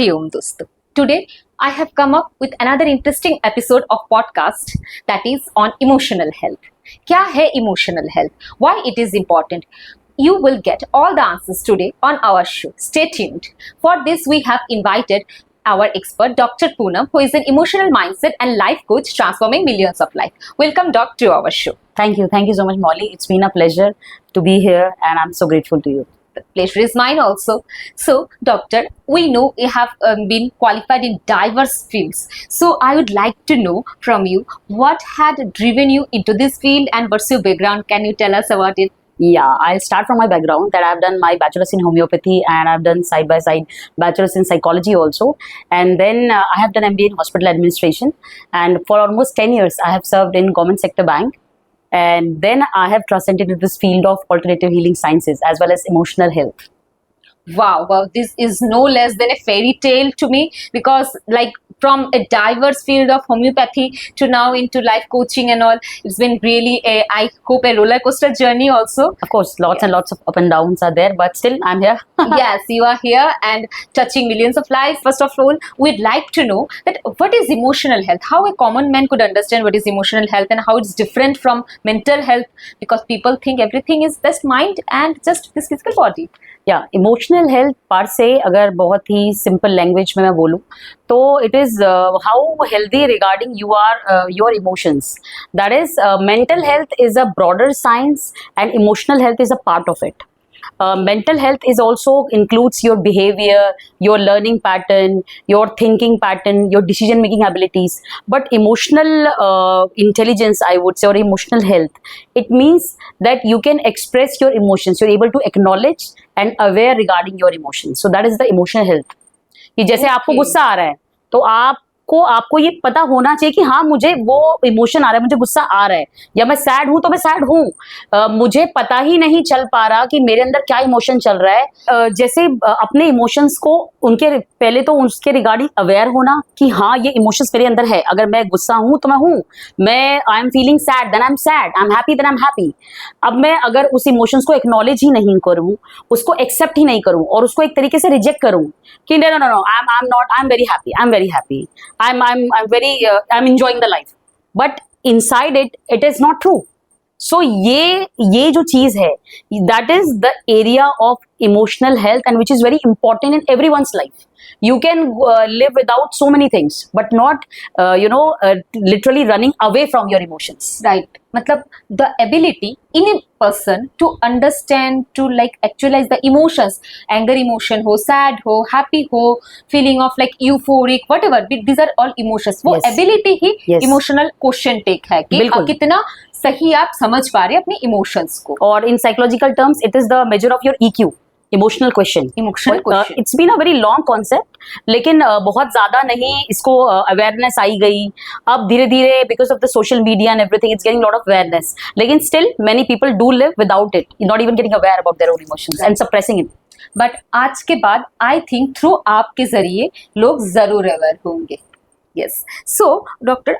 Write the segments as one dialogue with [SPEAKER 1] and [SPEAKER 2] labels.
[SPEAKER 1] Hariom dosto. Today I have come up with another interesting episode of podcast that is on emotional health. क्या है emotional health? Why it is important? You will get all the answers today on our show. Stay tuned. For this we have invited our expert Dr. Poonam, who is an emotional mindset and life coach transforming millions of lives. Welcome Doc to our show.
[SPEAKER 2] Thank you so much, Molly. It's been a pleasure to be here and I'm so grateful to you.
[SPEAKER 1] The pleasure is mine also. So, Doctor, we know you have been qualified in diverse fields. So, I would like to know from you what had driven you into this field and what's your background? Can you tell us about it?
[SPEAKER 2] Yeah, I'll start from my background that I've done my bachelor's in homeopathy and I've done side by side bachelor's in psychology also. And then I have done MBA in hospital administration. And for almost 10 years, I have served in government sector bank. And then I have transcended into this field of alternative healing sciences as well as emotional health.
[SPEAKER 1] Wow, this is no less than a fairy tale to me, because like from a diverse field of homeopathy to now into life coaching and all, it's been really I hope a roller coaster journey also.
[SPEAKER 2] Of course, lots and lots of up and downs are there, but still I'm here.
[SPEAKER 1] Yes, you are here and touching millions of lives. First of all, we'd like to know that what is emotional health, how a common man could understand what is emotional health and how it's different from mental health, because people think everything is just mind and just this physical body.
[SPEAKER 2] या emotional health पर से अगर बहुत ही simple language में मैं बोलूँ तो it is how healthy regarding your emotions. That is mental health is a broader science and emotional health is a part of it. Mental health is also includes your behavior, your learning pattern, your thinking pattern, your decision making abilities. But emotional intelligence, I would say, or emotional health, it means that you can express your emotions. You're able to acknowledge and aware regarding your emotions. So that is the emotional health. कि जैसे आपको गुस्सा आ रहा है तो आपको ये पता होना चाहिए कि हाँ मुझे वो इमोशन आ रहा है, मुझे गुस्सा आ रहा है, या मैं सैड हूं तो मैं सैड हूं. मुझे पता ही नहीं चल पा रहा कि मेरे अंदर क्या इमोशन चल रहा है. जैसे अपने इमोशंस को उनके पहले तो उसके रिगार्डिंग अवेयर होना कि हाँ ये इमोशंस मेरे अंदर है. अगर मैं गुस्सा हूं तो मैं हूं, मैं I am feeling sad then I am sad, I am happy then I am happy. अब मैं अगर उस इमोशंस को एक्नॉलेज ही नहीं करूं, उसको एक्सेप्ट ही नहीं करूं और उसको एक तरीके से रिजेक्ट करूं कि no no no I am very happy, I am very happy, I'm enjoying the life, but inside it is not true. So ये जो चीज है, that is the area of emotional health and which is very important in everyone's life. You can live without so many things, but not literally running away from your emotions.
[SPEAKER 1] Right. मतलब the ability in a person to understand, to like actualize the emotions, anger emotion हो, sad हो, happy हो, feeling of like euphoric, whatever, these are all emotions. वो
[SPEAKER 2] Yes.
[SPEAKER 1] ability ही
[SPEAKER 2] Yes.
[SPEAKER 1] emotional quotient take है कि
[SPEAKER 2] बिल्कुल.
[SPEAKER 1] कितना सही आप समझ पा रहे हैं अपने emotions को.
[SPEAKER 2] और in psychological terms, it is the measure of your EQ. Emotional question. It's been a very long concept, लेकिन बहुत ज्यादा नहीं इसको अवेयरनेस आई गई. अब धीरे धीरे because of the social media and everything it's getting lot of awareness, लेकिन still many people do live without it, not even getting aware about their own emotions and suppressing it.
[SPEAKER 1] But आज के बाद I think through आपके जरिए लोग जरूर aware होंगे. Yes. So doctor,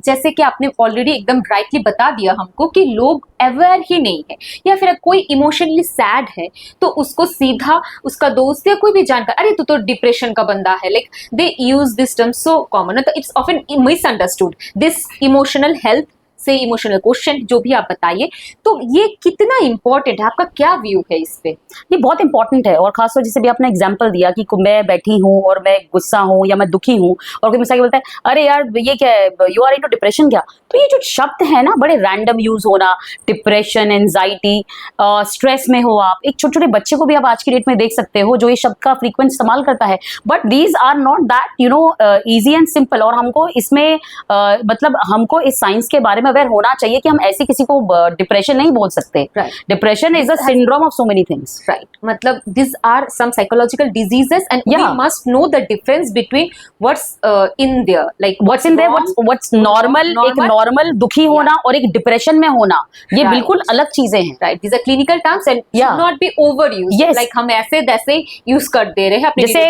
[SPEAKER 1] जैसे कि आपने ऑलरेडी एकदम ब्राइटली बता दिया हमको कि लोग अवेयर ही नहीं है, या फिर कोई इमोशनली सैड है तो उसको सीधा उसका दोस्त या कोई भी जानकर अरे तू तो डिप्रेशन का बंदा है, like they use this term so common, तो it's often misunderstood. This emotional health से इमोशनल क्वेश्चन जो भी आप बताइए, तो ये कितना इंपॉर्टेंट है, आपका क्या व्यू है इस पे?
[SPEAKER 2] ये बहुत इंपॉर्टेंट है, और खासतौर जैसे भी आपने एग्जांपल दिया कि मैं बैठी हूँ और मैं गुस्सा हूँ या मैं दुखी हूँ और कोई मुझसे बोलता है अरे यार ये क्या है, यू आर इनटू डिप्रेशन क्या. तो ये जो शब्द है ना बड़े रैंडम यूज होना, डिप्रेशन, एंजाइटी, स्ट्रेस में हो आप, एक छोटे छोटे बच्चे को भी आप आज की डेट में देख सकते हो जो ये शब्द का फ्रीक्वेंट इस्तेमाल करता है. But these are not that easy and simple, और हमको इसमें मतलब हमको इस साइंस के बारे में अवेयर होना चाहिए कि हम ऐसे किसी को डिप्रेशन नहीं बोल सकते. Depression is a syndrome of so many things.
[SPEAKER 1] Right. मतलब this are some psychological diseases and we must know the difference between what's in there, like
[SPEAKER 2] what's in there, what's normal. एक normal दुखी होना और एक depression में होना, ये बिल्कुल अलग चीजें हैं.
[SPEAKER 1] Right. These are clinical terms and should not be overused. Like हम ऐसे वैसे यूज कर दे रहे हैं अपने,
[SPEAKER 2] जैसे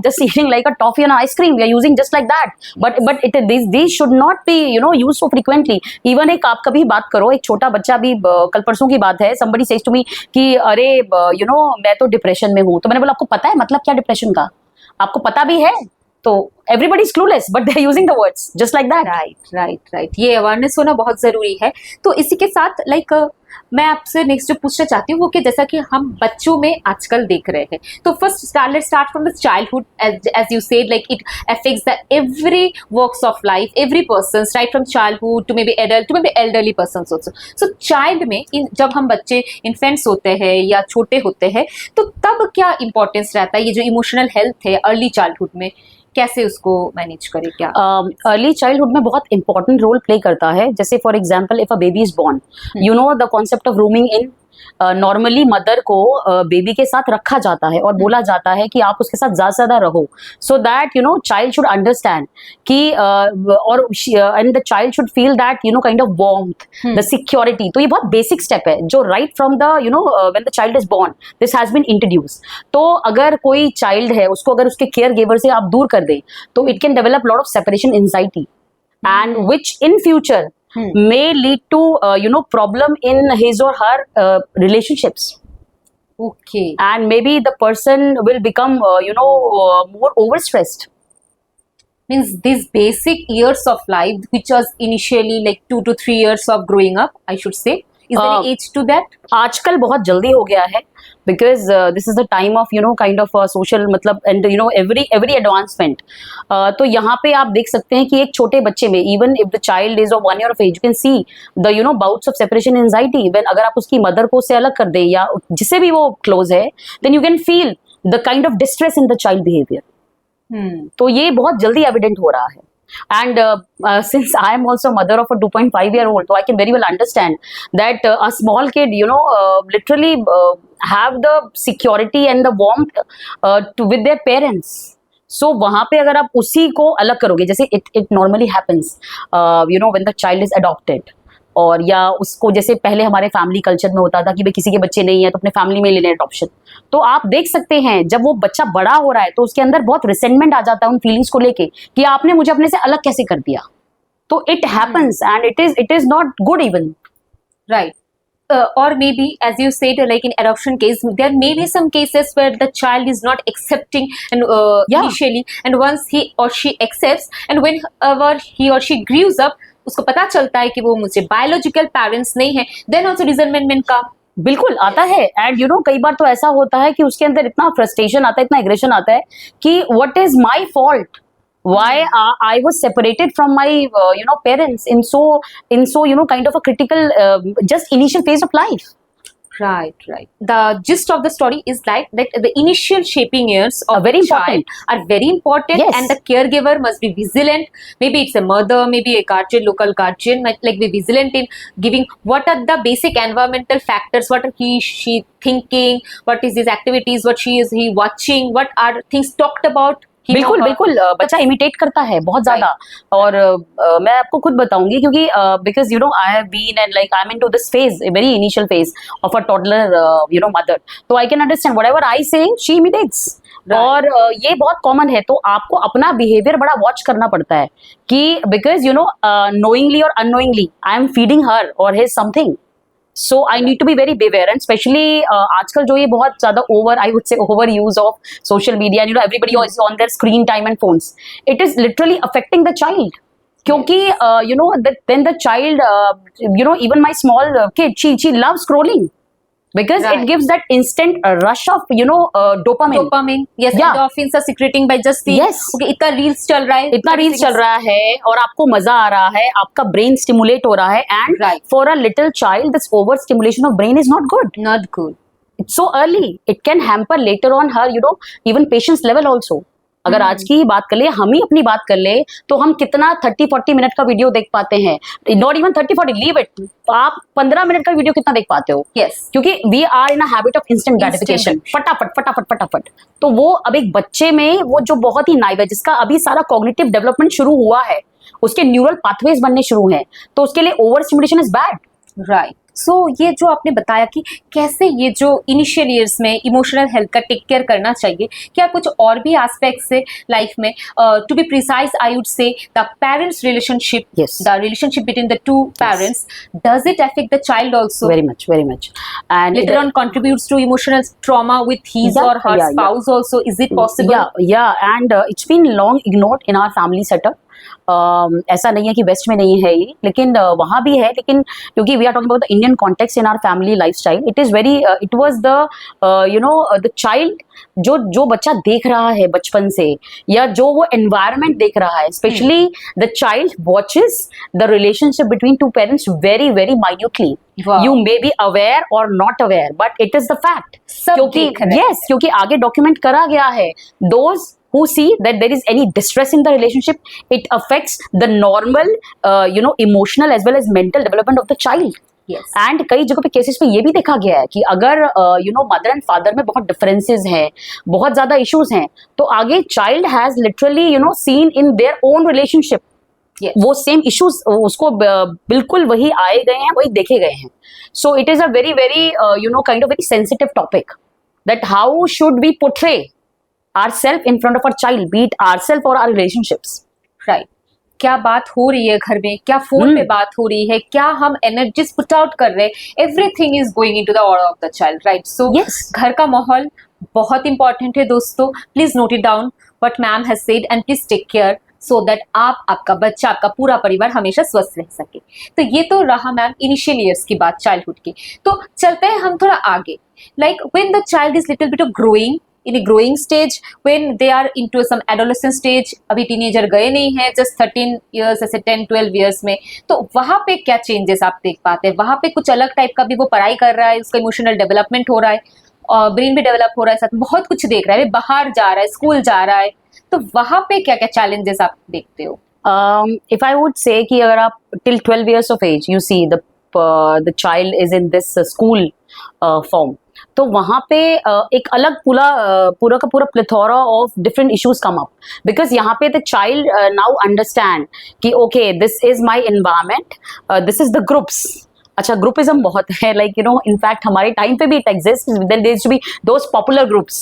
[SPEAKER 2] just eating like a toffee and ice cream, we are using just like that, but these should not be used so frequently. Even एक आप कभी बात करो, एक छोटा बच्चा भी, कल परसों की बात है, somebody says to me कि अरे मैं तो डिप्रेशन में हूँ. तो मैंने बोला आपको पता है मतलब क्या डिप्रेशन का? आपको पता भी है, तो everybody is clueless but they're using the words just like that.
[SPEAKER 1] Right, ये अवेयरनेस होना बहुत जरूरी है। तो इसी के साथ मैं आपसे नेक्स्ट जो पूछना चाहती हूँ वो कि जैसा कि हम बच्चों में आजकल देख रहे हैं, तो first let's start from the childhood, as you said like it affects the every works of life, every persons, right from childhood to maybe adult to maybe elderly persons also. So child में जब हम बच्चे infants होते हैं या छोटे होते हैं, तो तब क्या इंपॉर्टेंस रहता है, ये जो इमोशनल हेल्थ है अर्ली चाइल्डहुड में, कैसे उसको मैनेज करें? क्या
[SPEAKER 2] अर्ली चाइल्डहुड में बहुत इंपॉर्टेंट रोल प्ले करता है। जैसे for example if a baby is born, you know the concept of rooming in, normally mother को बेबी के साथ रखा जाता है और बोला जाता है कि आप उसके साथ ज्यादा से ज्यादा रहो, so that you know child should understand कि और and the child should feel that you know kind of warmth, the security. तो ये बहुत बेसिक स्टेप है जो right from the you know when the child is born this has been introduce. तो अगर कोई चाइल्ड है उसको अगर उसके केयर गिवर से आप दूर कर दें तो it can develop lot of separation anxiety and which in future may lead to you know problem in his or her relationships.
[SPEAKER 1] Okay.
[SPEAKER 2] And maybe the person will become more overstressed.
[SPEAKER 1] Means these basic years of life which was initially like 2 to 3 years of growing up, I should say, is there any age to that?
[SPEAKER 2] आजकल बहुत जल्दी हो गया है because this is the time of you know kind of social मतलब and you know every advancement. तो यहाँ पे आप देख सकते हैं कि एक छोटे बच्चे में even if the child is of 1 year of age you can see the you know bouts of separation anxiety when अगर आप उसकी मदर को उससे अलग कर दें या जिससे भी वो क्लोज है then you can feel the kind of distress in the child behavior. तो ये बहुत जल्दी एविडेंट हो रहा है. And since I am also mother of a 2.5-year-old, so I can very well understand that a small kid, you know, literally have the security and the warmth with their parents. So वहाँ पे अगर आप उसी को अलग करोगे, जैसे it normally happens, you know, when the child is adopted. और या उसको जैसे पहले हमारे फैमिली कल्चर में होता था कि भाई किसी के बच्चे नहीं है तो अपने फैमिली में ले लें अडॉप्शन. तो आप देख सकते हैं जब वो बच्चा बड़ा हो रहा है तो उसके अंदर बहुत रिसेंटमेंट आ जाता है उन फीलिंग्स को लेके कि आपने मुझे अपने से अलग कैसे कर दिया. तो it happens and it is not good even.
[SPEAKER 1] Right. Or maybe, as you said, like in adoption case, there may be some cases where the child is not accepting and initially, and once he or she accepts, and whenever he or she grows up, उसको पता चलता है कि वो मुझे biological parents नहीं है, then also रिजनमेंट का
[SPEAKER 2] बिल्कुल आता है. एंड यू नो कई बार तो ऐसा होता है कि उसके अंदर इतना फ्रस्ट्रेशन आता है, इतना एग्रेशन आता है कि what is my fault, why I was separated from my you know parents in so you know kind of a critical just initial phase of life.
[SPEAKER 1] Right. The gist of the story is like that the initial shaping years of
[SPEAKER 2] very
[SPEAKER 1] the child are very important.
[SPEAKER 2] Yes.
[SPEAKER 1] And the caregiver must be vigilant. Maybe it's a mother, maybe a guardian, local guardian, might like be vigilant in giving what are the basic environmental factors, what are she thinking, what is his activities, what he watching, what are things talked about.
[SPEAKER 2] बिल्कुल बच्चा imitate करता है बहुत ज्यादा. और मैं आपको खुद बताऊंगी क्योंकि because you know I have been and like I am into this phase, a very initial phase of a toddler you know mother. तो I can understand whatever I say she imitates. और ये बहुत common है. तो आपको अपना behaviour बड़ा watch करना पड़ता है कि बिकॉज यू नो नोइंगली और अननोइंगली आई एम फीडिंग हर और his something. So I need to be very beware, and especially आजकल जो ये बहुत ज़्यादा I would say over use of social media, and you know everybody is on their screen time and phones. It is literally affecting the child. क्योंकि you know then the child you know even my small kid she loves scrolling because it gives that instant rush of you know dopamine. Yes, endorphins are secreting by just the okay इतना reels चल रहा है और आपको मजा आ रहा है, आपका ब्रेन स्टिमुलेट हो रहा है. And for a little child this over stimulation of brain is not good. It's so early. It can hamper later on her, you know, even patience level also. अगर आज की बात कर ले, हम ही अपनी बात कर ले, तो हम कितना 30-40 मिनट का वीडियो देख पाते हैं. Not even 30-40, leave it. आप 15 मिनट का वीडियो कितना देख पाते हो? क्योंकि we are in a habit of instant gratification. फटाफट. तो वो अब एक बच्चे में वो जो बहुत ही नाइव है, जिसका अभी सारा कॉग्निटिव डेवलपमेंट शुरू हुआ है, उसके न्यूरल पाथवेज बनने शुरू हैं, तो उसके लिए over stimulation is bad.
[SPEAKER 1] Right. So ये जो आपने बताया कि कैसे ये जो इनिशियल ईयर्स में इमोशनल हेल्थ का टेक केयर करना चाहिए, क्या कुछ और भी एस्पेक्ट्स है लाइफ में? To be precise I would say the parents relationship,
[SPEAKER 2] Yes.
[SPEAKER 1] The relationship between the two parents, does it affect the child also?
[SPEAKER 2] Very much, very much. And
[SPEAKER 1] Later on contributes to emotional trauma with his
[SPEAKER 2] Yeah,
[SPEAKER 1] or her
[SPEAKER 2] yeah, yeah.
[SPEAKER 1] spouse also. Is it possible?
[SPEAKER 2] yeah, and it's been long ignored in our family setup. ऐसा नहीं है कि waste में नहीं है ये, लेकिन वहाँ भी है, लेकिन क्योंकि we are talking about the Indian context in our family lifestyle, it is very, it was the the child, जो बच्चा देख रहा है बचपन से, या जो वो एनवायरनमेंट देख रहा है, specially the child watches the relationship between two parents very very minutely.
[SPEAKER 1] Wow.
[SPEAKER 2] You may be aware or not aware, but it is the fact.
[SPEAKER 1] सब
[SPEAKER 2] क्योंकि
[SPEAKER 1] देख रहे हैं.
[SPEAKER 2] yes, क्योंकि आगे डॉक्यूमेंट करा गया है. Those who see that there is any distress in the relationship, it affects the normal, emotional as well as mental development of the child.
[SPEAKER 1] Yes.
[SPEAKER 2] And कई जगहों पे केसेस पे ये भी देखा गया है कि अगर मदर एंड फादर में बहुत डिफरेंसेस हैं, बहुत ज्यादा इश्यूज हैं, तो आगे child has literally seen in their own relationship.
[SPEAKER 1] Yes.
[SPEAKER 2] वो सेम इश्यूज उसको बिल्कुल वही आए गए हैं, वही देखे गए हैं. So it is a very very kind of very sensitive topic, that how should we portray ourself in front of our child, be it ourself or our relationships.
[SPEAKER 1] Right. क्या बात हो रही है घर में, क्या फोन पे बात हो रही है, क्या हम एनर्जीज पुट आउट कर रहे हैं, everything is going into the aura of the child. Right. So
[SPEAKER 2] Yes.
[SPEAKER 1] घर का माहौल बहुत इंपॉर्टेंट है दोस्तों. Please note it down what ma'am has said and please take care so that आप, आपका बच्चा, आपका पूरा परिवार हमेशा स्वस्थ रह सके. तो ये तो रहा मैम इनिशियल ईयर्स की बात, चाइल्डहुड की. तो चलते हैं हम थोड़ा आगे. Like when the child is little bit of growing, in a growing stage, when they are into some adolescent stage, अभी टीनेजर गए नहीं हैं, जस्ट 13 years ऐसे 10-12 years में, तो वहाँ पे क्या चेंजेस आप देख पाते हैं? वहाँ पे कुछ अलग टाइप का भी वो पढ़ाई कर रहा है, उसका इमोशनल डेवलपमेंट हो रहा है, और ब्रेन भी डेवलप हो रहा है, साथ में बहुत कुछ देख रहा है, बाहर जा रहा है, स्कूल जा रहा है, तो वहाँ पे क्या क्या चैलेंजेस आप देखते हो?
[SPEAKER 2] If I would say कि अगर आप till 12 years of age, you see the child is in this school form, तो वहाँ पे एक अलग पूरा का पूरा plethora of different issues come up, because यहाँ पे द चाइल्ड नाउ अंडरस्टैंड कि okay this is my environment, this is the groups. अच्छा, ग्रुपिज्म बहुत है, लाइक इनफैक्ट हमारे टाइम पे भी it exist, there used to be those popular groups,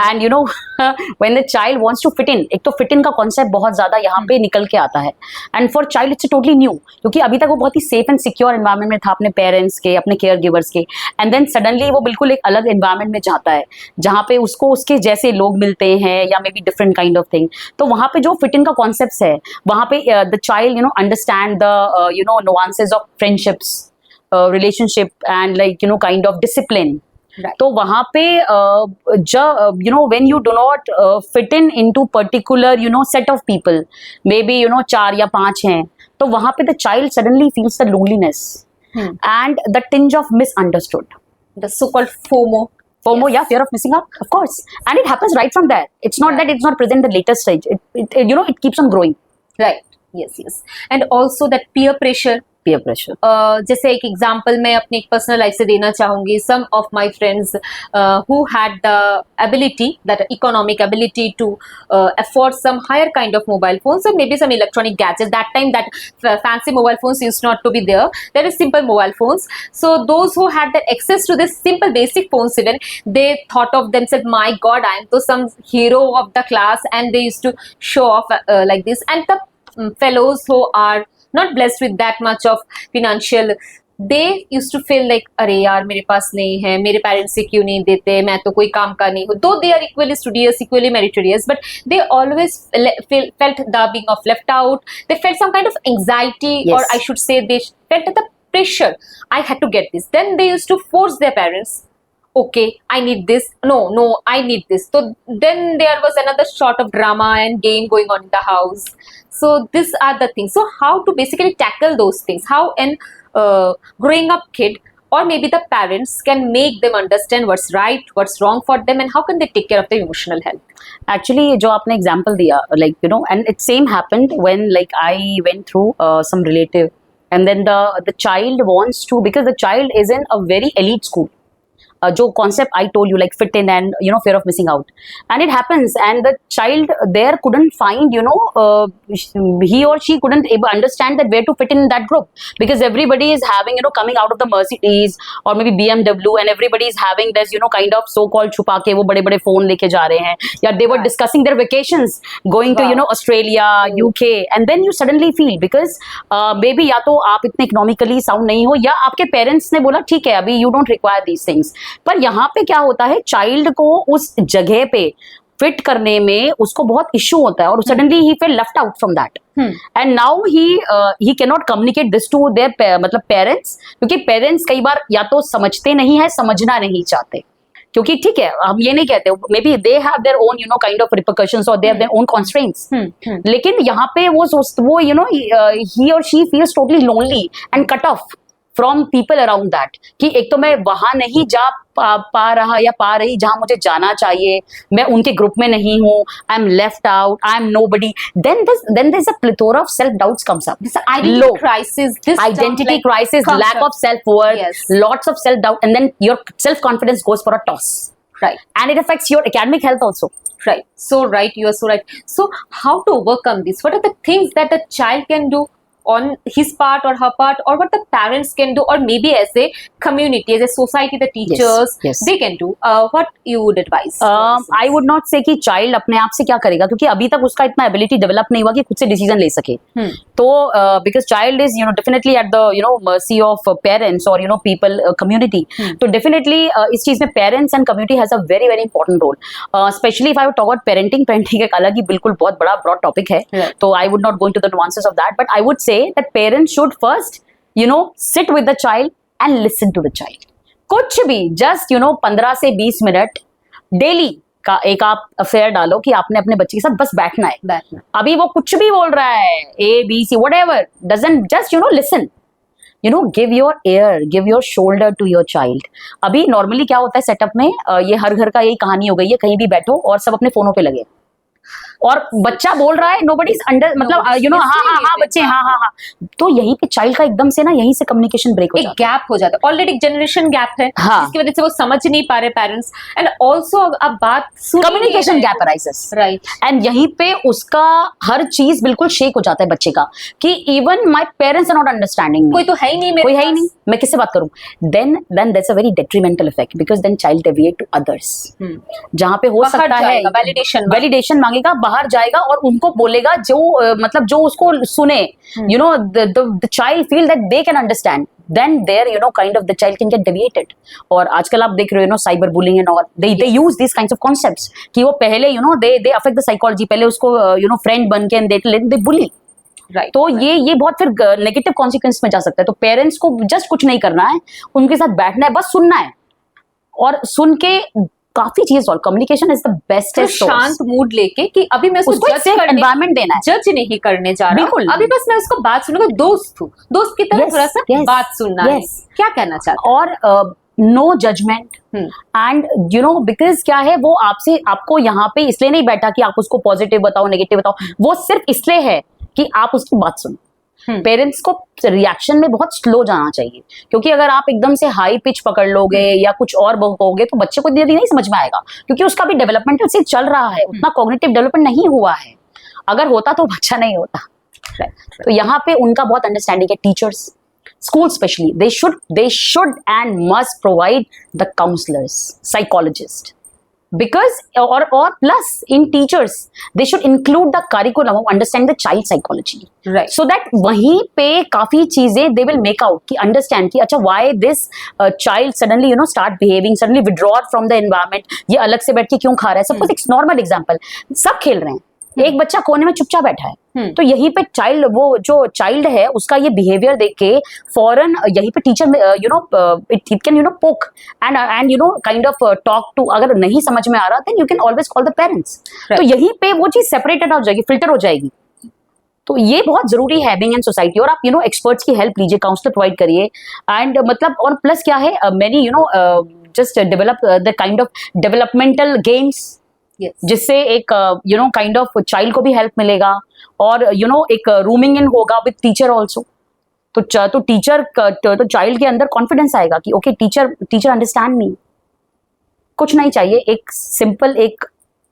[SPEAKER 2] and when the child wants to fit in, एक तो fit in का concept बहुत ज्यादा यहाँ पे निकल के आता है, and for child it's totally new, क्योंकि अभी तक वो बहुत ही सेफ एंड सिक्योर एनवायरमेंट में था अपने पेरेंट्स के, अपने केयर गिवर्स के, एंड देन सडनली वो बिल्कुल एक अलग एनवायरमेंट में जाता है जहाँ पे उसको उसके जैसे लोग मिलते हैं, या may be different kind of thing. तो वहाँ पे जो फिट इन का कॉन्सेप्ट है, वहाँ पे the child understand the nuances of friendships, relationship, and like kind of discipline.
[SPEAKER 1] Right.
[SPEAKER 2] तो वहाँ पे when you do not fit in into particular set of people, maybe 4 या 5 हैं, तो वहाँ पे the child suddenly feels the loneliness and the tinge of misunderstood,
[SPEAKER 1] The so-called FOMO.
[SPEAKER 2] FOMO, yeah, fear of missing out, of course, and it happens right from there. It's not that it's not present in the later stage. It keeps on growing.
[SPEAKER 1] Right. Yes. And also that peer pressure.
[SPEAKER 2] Peer pressure.
[SPEAKER 1] जैसे एक example मैं अपनी एक personal life से देना चाहूंगी. Some of my friends who had the ability, that economic ability to afford some higher kind of mobile phones or maybe some electronic gadgets. That time that fancy mobile phones used not to be there. There is simple mobile phones. So those who had that access to this simple basic phones, even they thought of themselves, my God, I am to some hero of the class, and they used to show off like this. And the fellows who are not blessed with that much of financial, they used to feel like अरे यार मेरे पास नहीं है, मेरे parents से क्यों नहीं देते, मैं तो कोई काम का नहीं हूँ. Though they are equally studious, equally meritorious, but they always felt the being of left out. They felt some kind of anxiety,
[SPEAKER 2] Yes.
[SPEAKER 1] or I should say they felt the pressure. I had to get this. Then they used to force their parents. Okay, I need this. No, I need this. So then there was another sort of drama and game going on in the house. So these are the things. So how to basically tackle those things? How an growing up kid, or maybe the parents, can make them understand what's right, what's wrong for them, and how can they take care of their emotional health?
[SPEAKER 2] Actually, जो आपने example दिया, like and it same happened when like I went through some relative, and then the child wants to, because the child is in a very elite school. जो concept I told you like fit in and you no fear of missing out, and it happens and the child there couldn't find he or she couldn't able understand that where to fit in that group, because everybody is having coming out of the Mercedes or maybe BMW and everybody is having this kind of so called छुपा के वो बड़े बड़े phone लेके जा रहे हैं, या they were discussing their vacations going to Australia, UK, and then you suddenly feel because maybe या तो आप इतने इकोनॉमिकली साउंड नहीं हो, या आपके पेरेंट्स ने बोला ठीक है अभी you don't require these things, पर यहाँ पे क्या होता है चाइल्ड को उस जगह पे फिट करने में उसको बहुत इश्यू होता है और suddenly he feel left out from that, and now he can not communicate this to their मतलब पेरेंट्स, क्योंकि पेरेंट्स कई बार या तो समझते नहीं है, समझना नहीं चाहते, क्योंकि ठीक है हम ये नहीं कहते maybe they have their own kind of repercussions और they have their own constraints, लेकिन यहाँ पे वो ही और she feels totally lonely and cut off from people around that, कि एक तो मैं वहां नहीं जा पा रहा या पा रही जहां मुझे जाना चाहिए, मैं उनके ग्रुप में नहीं हूँ, I am left out, I am nobody, then there's a plethora of self doubts comes up,
[SPEAKER 1] this identity crisis, this
[SPEAKER 2] identity crisis, lack of self worth,
[SPEAKER 1] yes,
[SPEAKER 2] lots of self doubt, and then your self confidence goes for a toss,
[SPEAKER 1] right,
[SPEAKER 2] and it affects your academic health also.
[SPEAKER 1] right, so right, you are so right. So how to overcome this? What are the things that a child can do on his part or her part, or what the parents can do, or maybe as a community, as a society, the teachers,
[SPEAKER 2] yes.
[SPEAKER 1] they can do? What you would advise?
[SPEAKER 2] I would not say कि child अपने आप से क्या करेगा, क्योंकि अभी तक उसका इतना ability develop नहीं हुआ कि खुद से decision ले सके, तो because child is definitely at the mercy of parents or people community, तो definitely इस चीज में parents and community has a very very important role, especially if I would talk about parenting एक अलग ही बिल्कुल बहुत बड़ा broad topic है, तो I would not go into the nuances of that, but I would say that parents should first sit with the child and listen to the child. कुछ भी just 15 से 20 मिनट डेली का एक आप affair डालो कि आपने अपने बच्चे के साथ बस बैठना है, अभी वो कुछ भी बोल रहा है ABC whatever, doesn't just listen, give your ear, give your shoulder to your child. अभी नॉर्मली क्या होता है सेटअप में, ये हर घर का यही कहानी हो गई है, कहीं भी बैठो और सब अपने फोनों पे लगे और बच्चा बोल रहा है नोबडी इज अंडर, मतलब हाँ बच्चे हाँ, तो यहीं पे चाइल्ड का एकदम से यहीं से कम्युनिकेशन ब्रेक हो जाता है, एक
[SPEAKER 1] गैप हो जाता है, ऑलरेडी जनरेशन गैप है, जिसकी वजह से वो समझ नहीं पा रहे पेरेंट्स, एंड ऑल्सो अब बात
[SPEAKER 2] communication gap arises,
[SPEAKER 1] right,
[SPEAKER 2] and यहीं पे उसका हर चीज बिल्कुल शेक हो जाता है बच्चे का, कि even my parents are not understanding,
[SPEAKER 1] कोई तो है ही नहीं,
[SPEAKER 2] कोई है ही नहीं, मैं किससे बात करूं, then that's a very detrimental effect, because then child deviate to others, जहां पे हो सकता है वैलिडेशन मांगेगा, बाहर जाएगा और उनको बोलेगा जो मतलब जो उसको सुने, the child feel that they can understand, then there kind of the child can get deviated. और आजकल आप देख रहे हो cyber bullying and all, they use these kinds of concepts कि वो पहले they affect the psychology, पहले उसको friend बन के and they bully,
[SPEAKER 1] right,
[SPEAKER 2] तो ये बहुत फिर नेगेटिव कॉन्सिक्वेंस में जा सकता है, तो पेरेंट्स को जस्ट कुछ नहीं करना है, उनके साथ बैठना है, बस सुनना है, और सुन के काफी चीज और कम्युनिकेशन इज द बेस्ट,
[SPEAKER 1] शांत मूड लेके कि अभी मैं उसको जज
[SPEAKER 2] एनवायरमेंट देना है,
[SPEAKER 1] जज नहीं करने जा रहा हूं, अभी बस मैं उसको बात सुनूंगा, दोस्त हूँ, दोस्त की तरह थोड़ा सा बात सुनना है, क्या कहना चाहते हैं,
[SPEAKER 2] और नो जजमेंट, एंड बिकॉज क्या है वो आपको यहाँ पे इसलिए नहीं बैठा कि आप उसको पॉजिटिव बताओ नेगेटिव बताओ, वो सिर्फ इसलिए है कि आप उसकी बात सुनो, पेरेंट्स को रिएक्शन में बहुत स्लो जाना चाहिए, क्योंकि अगर आप एकदम से हाई पिच पकड़ लोगे या कुछ और कहोगे तो बच्चे को धीरे नहीं समझ में आएगा, क्योंकि उसका भी डेवलपमेंटल से चल रहा है, उतना कॉग्निटिव डेवलपमेंट नहीं हुआ है, अगर होता तो बच्चा नहीं होता, तो यहाँ पे उनका बहुत अंडरस्टैंडिंग है, teachers, school especially, they should and must provide the counselors, psychologists, because or plus in teachers they should include the curriculum of understand the child psychology,
[SPEAKER 1] right,
[SPEAKER 2] so that वहीं पे काफी चीजें they will make out कि understand कि अच्छा why this child suddenly start behaving, suddenly withdraw from the environment, ये अलग से बैठ के क्यों खा रहा है, सब कुछ नॉर्मल एग्जांपल, सब खेल रहे हैं, एक बच्चा कोने में चुपचाप बैठा है, तो यहीं पे चाइल्ड, वो जो चाइल्ड है उसका ये बिहेवियर देख के फौरन यहीं पे teacher it can poke and kind of talk to, अगर नहीं समझ में आ रहा then you can always call the parents, तो यहीं पे वो चीज सेपरेटेड हो जाएगी, फिल्टर हो जाएगी, तो ये बहुत जरूरी है बीइंग इन सोसाइटी, और आप एक्सपर्ट्स की हेल्प लीजिए, काउंसलर प्रोवाइड करिए, एंड मतलब और प्लस क्या है many just develop the kind of developmental games, जिससे एक काइंड ऑफ चाइल्ड को भी हेल्प मिलेगा, और एक रूमिंग इन होगा विद टीचर ऑल्सो, तो टीचर तो चाइल्ड के अंदर कॉन्फिडेंस आएगा कि ओके टीचर अंडरस्टैंड मी, कुछ नहीं चाहिए, एक सिंपल एक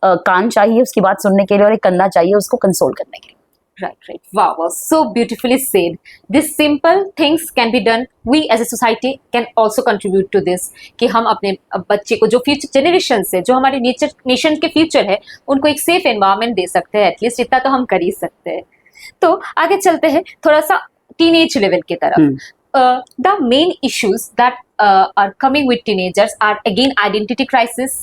[SPEAKER 2] कान चाहिए उसकी बात सुनने के लिए और एक कंधा चाहिए उसको कंसोल करने के लिए.
[SPEAKER 1] Right. Wow, wow, so beautifully said. These simple things can be done. We as a society can also contribute to this. कि हम अपने बच्चे को जो फ्यूचर जनरेशन है, जो हमारे नेशन के फ्यूचर है, उनको एक सेफ एनवायरनमेंट दे सकते हैं. एटलीस्ट इतना तो हम कर ही सकते हैं. तो आगे चलते हैं थोड़ा सा टीनेज लेवल की तरफ. The main issues that are coming with teenagers are again identity crisis.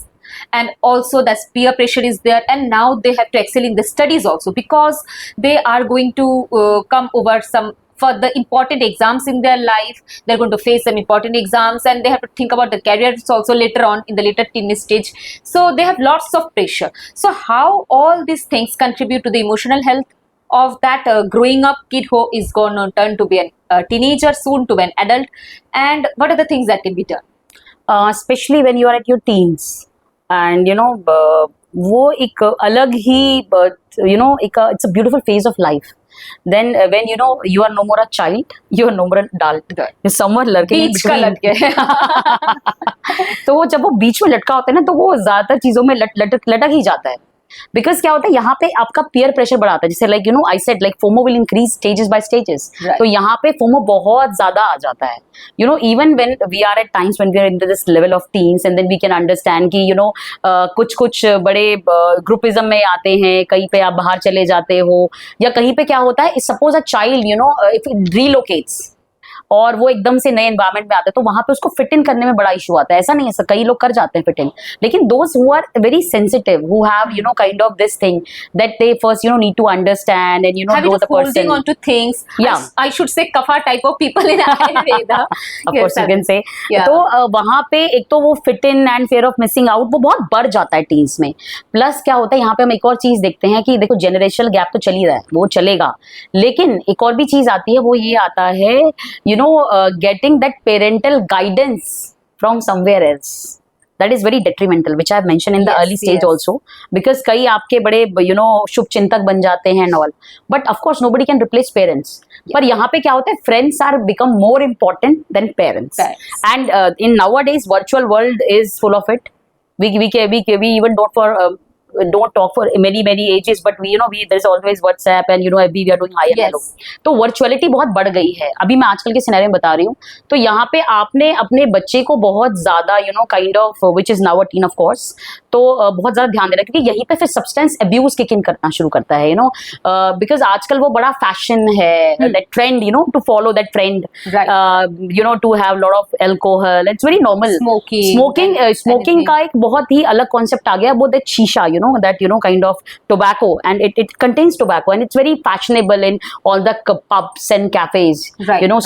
[SPEAKER 1] And also that peer pressure is there, and now they have to excel in the studies also, because they are going to come over some for the important exams in their life. They're going to face some important exams, and they have to think about the careers also later on in the later teenage stage. So they have lots of pressure. So how all these things contribute to the emotional health of that growing up kid who is going to turn to be a teenager, soon to be an adult, and what are the things that can be done?
[SPEAKER 2] Especially when you are at your teens. And you know वो एक अलग ही you know एक it's a beautiful phase of life. Then when you know you are no more a child, you are no more an adult, you somewhere lurking
[SPEAKER 1] बीच का लटके.
[SPEAKER 2] तो जब वो बीच में लटका होता है ना, तो वो ज्यादातर चीजों में लटक ही जाता है. बिकॉज क्या होता है यहाँ पे आपका पीयर प्रेशर बढ़ाता है. जैसे like you know I said like FOMO will increase stages by stages. तो यहाँ पे फोमो बहुत ज्यादा आ जाता है. You know even when we are at times when we are in this level of teens, and then we can understand कि you know कुछ बड़े ग्रुपिज्म में आते हैं, कहीं पे आप बाहर चले जाते हो, या कहीं पे क्या होता है, suppose a child you know if it relocates और वो एकदम से नए एनवायरमेंट में आते हैं, तो वहां पे उसको फिट इन करने में बड़ा इशू आता है. ऐसा नहीं है, कई लोग कर जाते हैं फिट इन, लेकिन those who are very sensitive, who have you know kind of this thing that they first you know need to understand and you know know the person,
[SPEAKER 1] holding on to things.
[SPEAKER 2] Yeah.
[SPEAKER 1] I should say kapha type of people in Ayurveda.
[SPEAKER 2] of course you can say.
[SPEAKER 1] Yeah.
[SPEAKER 2] तो वहां पे एक तो वो fit in and fear of missing out वो बहुत बढ़ जाता है टीन्स में. प्लस क्या होता है यहाँ पे हम एक और चीज देखते हैं कि देखो जनरेशनल गैप तो चल ही रहा है, वो चलेगा, लेकिन एक और भी चीज आती है, वो ये आता है you no getting that parental guidance from somewhere else. That is very detrimental, which I have mentioned in the early stage also, because कई आपके बड़े you know शुभ चिंतक बन जाते हैं and all, but of course nobody can replace parents. पर यहाँ पे क्या होता है, friends are become more important than parents. And in nowadays virtual world is full of it. We even don't talk for many ages, but we you know there's always WhatsApp and you know we are doing hi and hello. तो virtuality बहुत बढ़ गई है. अभी मैं आजकल के scenario में बता रही हूँ. तो यहाँ पे आपने अपने बच्चे को बहुत ज्यादा you know kind of which is now a tin of course, तो बहुत ज्यादा ध्यान देना, क्योंकि यहीं पे फिर सब्सटेंस अब्यूज किक इन करना शुरू करता है, यू नो बिकॉज आजकल वो बड़ा फैशन है, that trend you know to follow that trend, you know to have lot of alcohol, it's very normal. Smoking का एक बहुत ही अलग कॉन्सेप्ट आ गया, वो दैट शीशा you know that you know kind of tobacco, and it contains tobacco, and it's very fashionable in all the pubs and cafes, you know.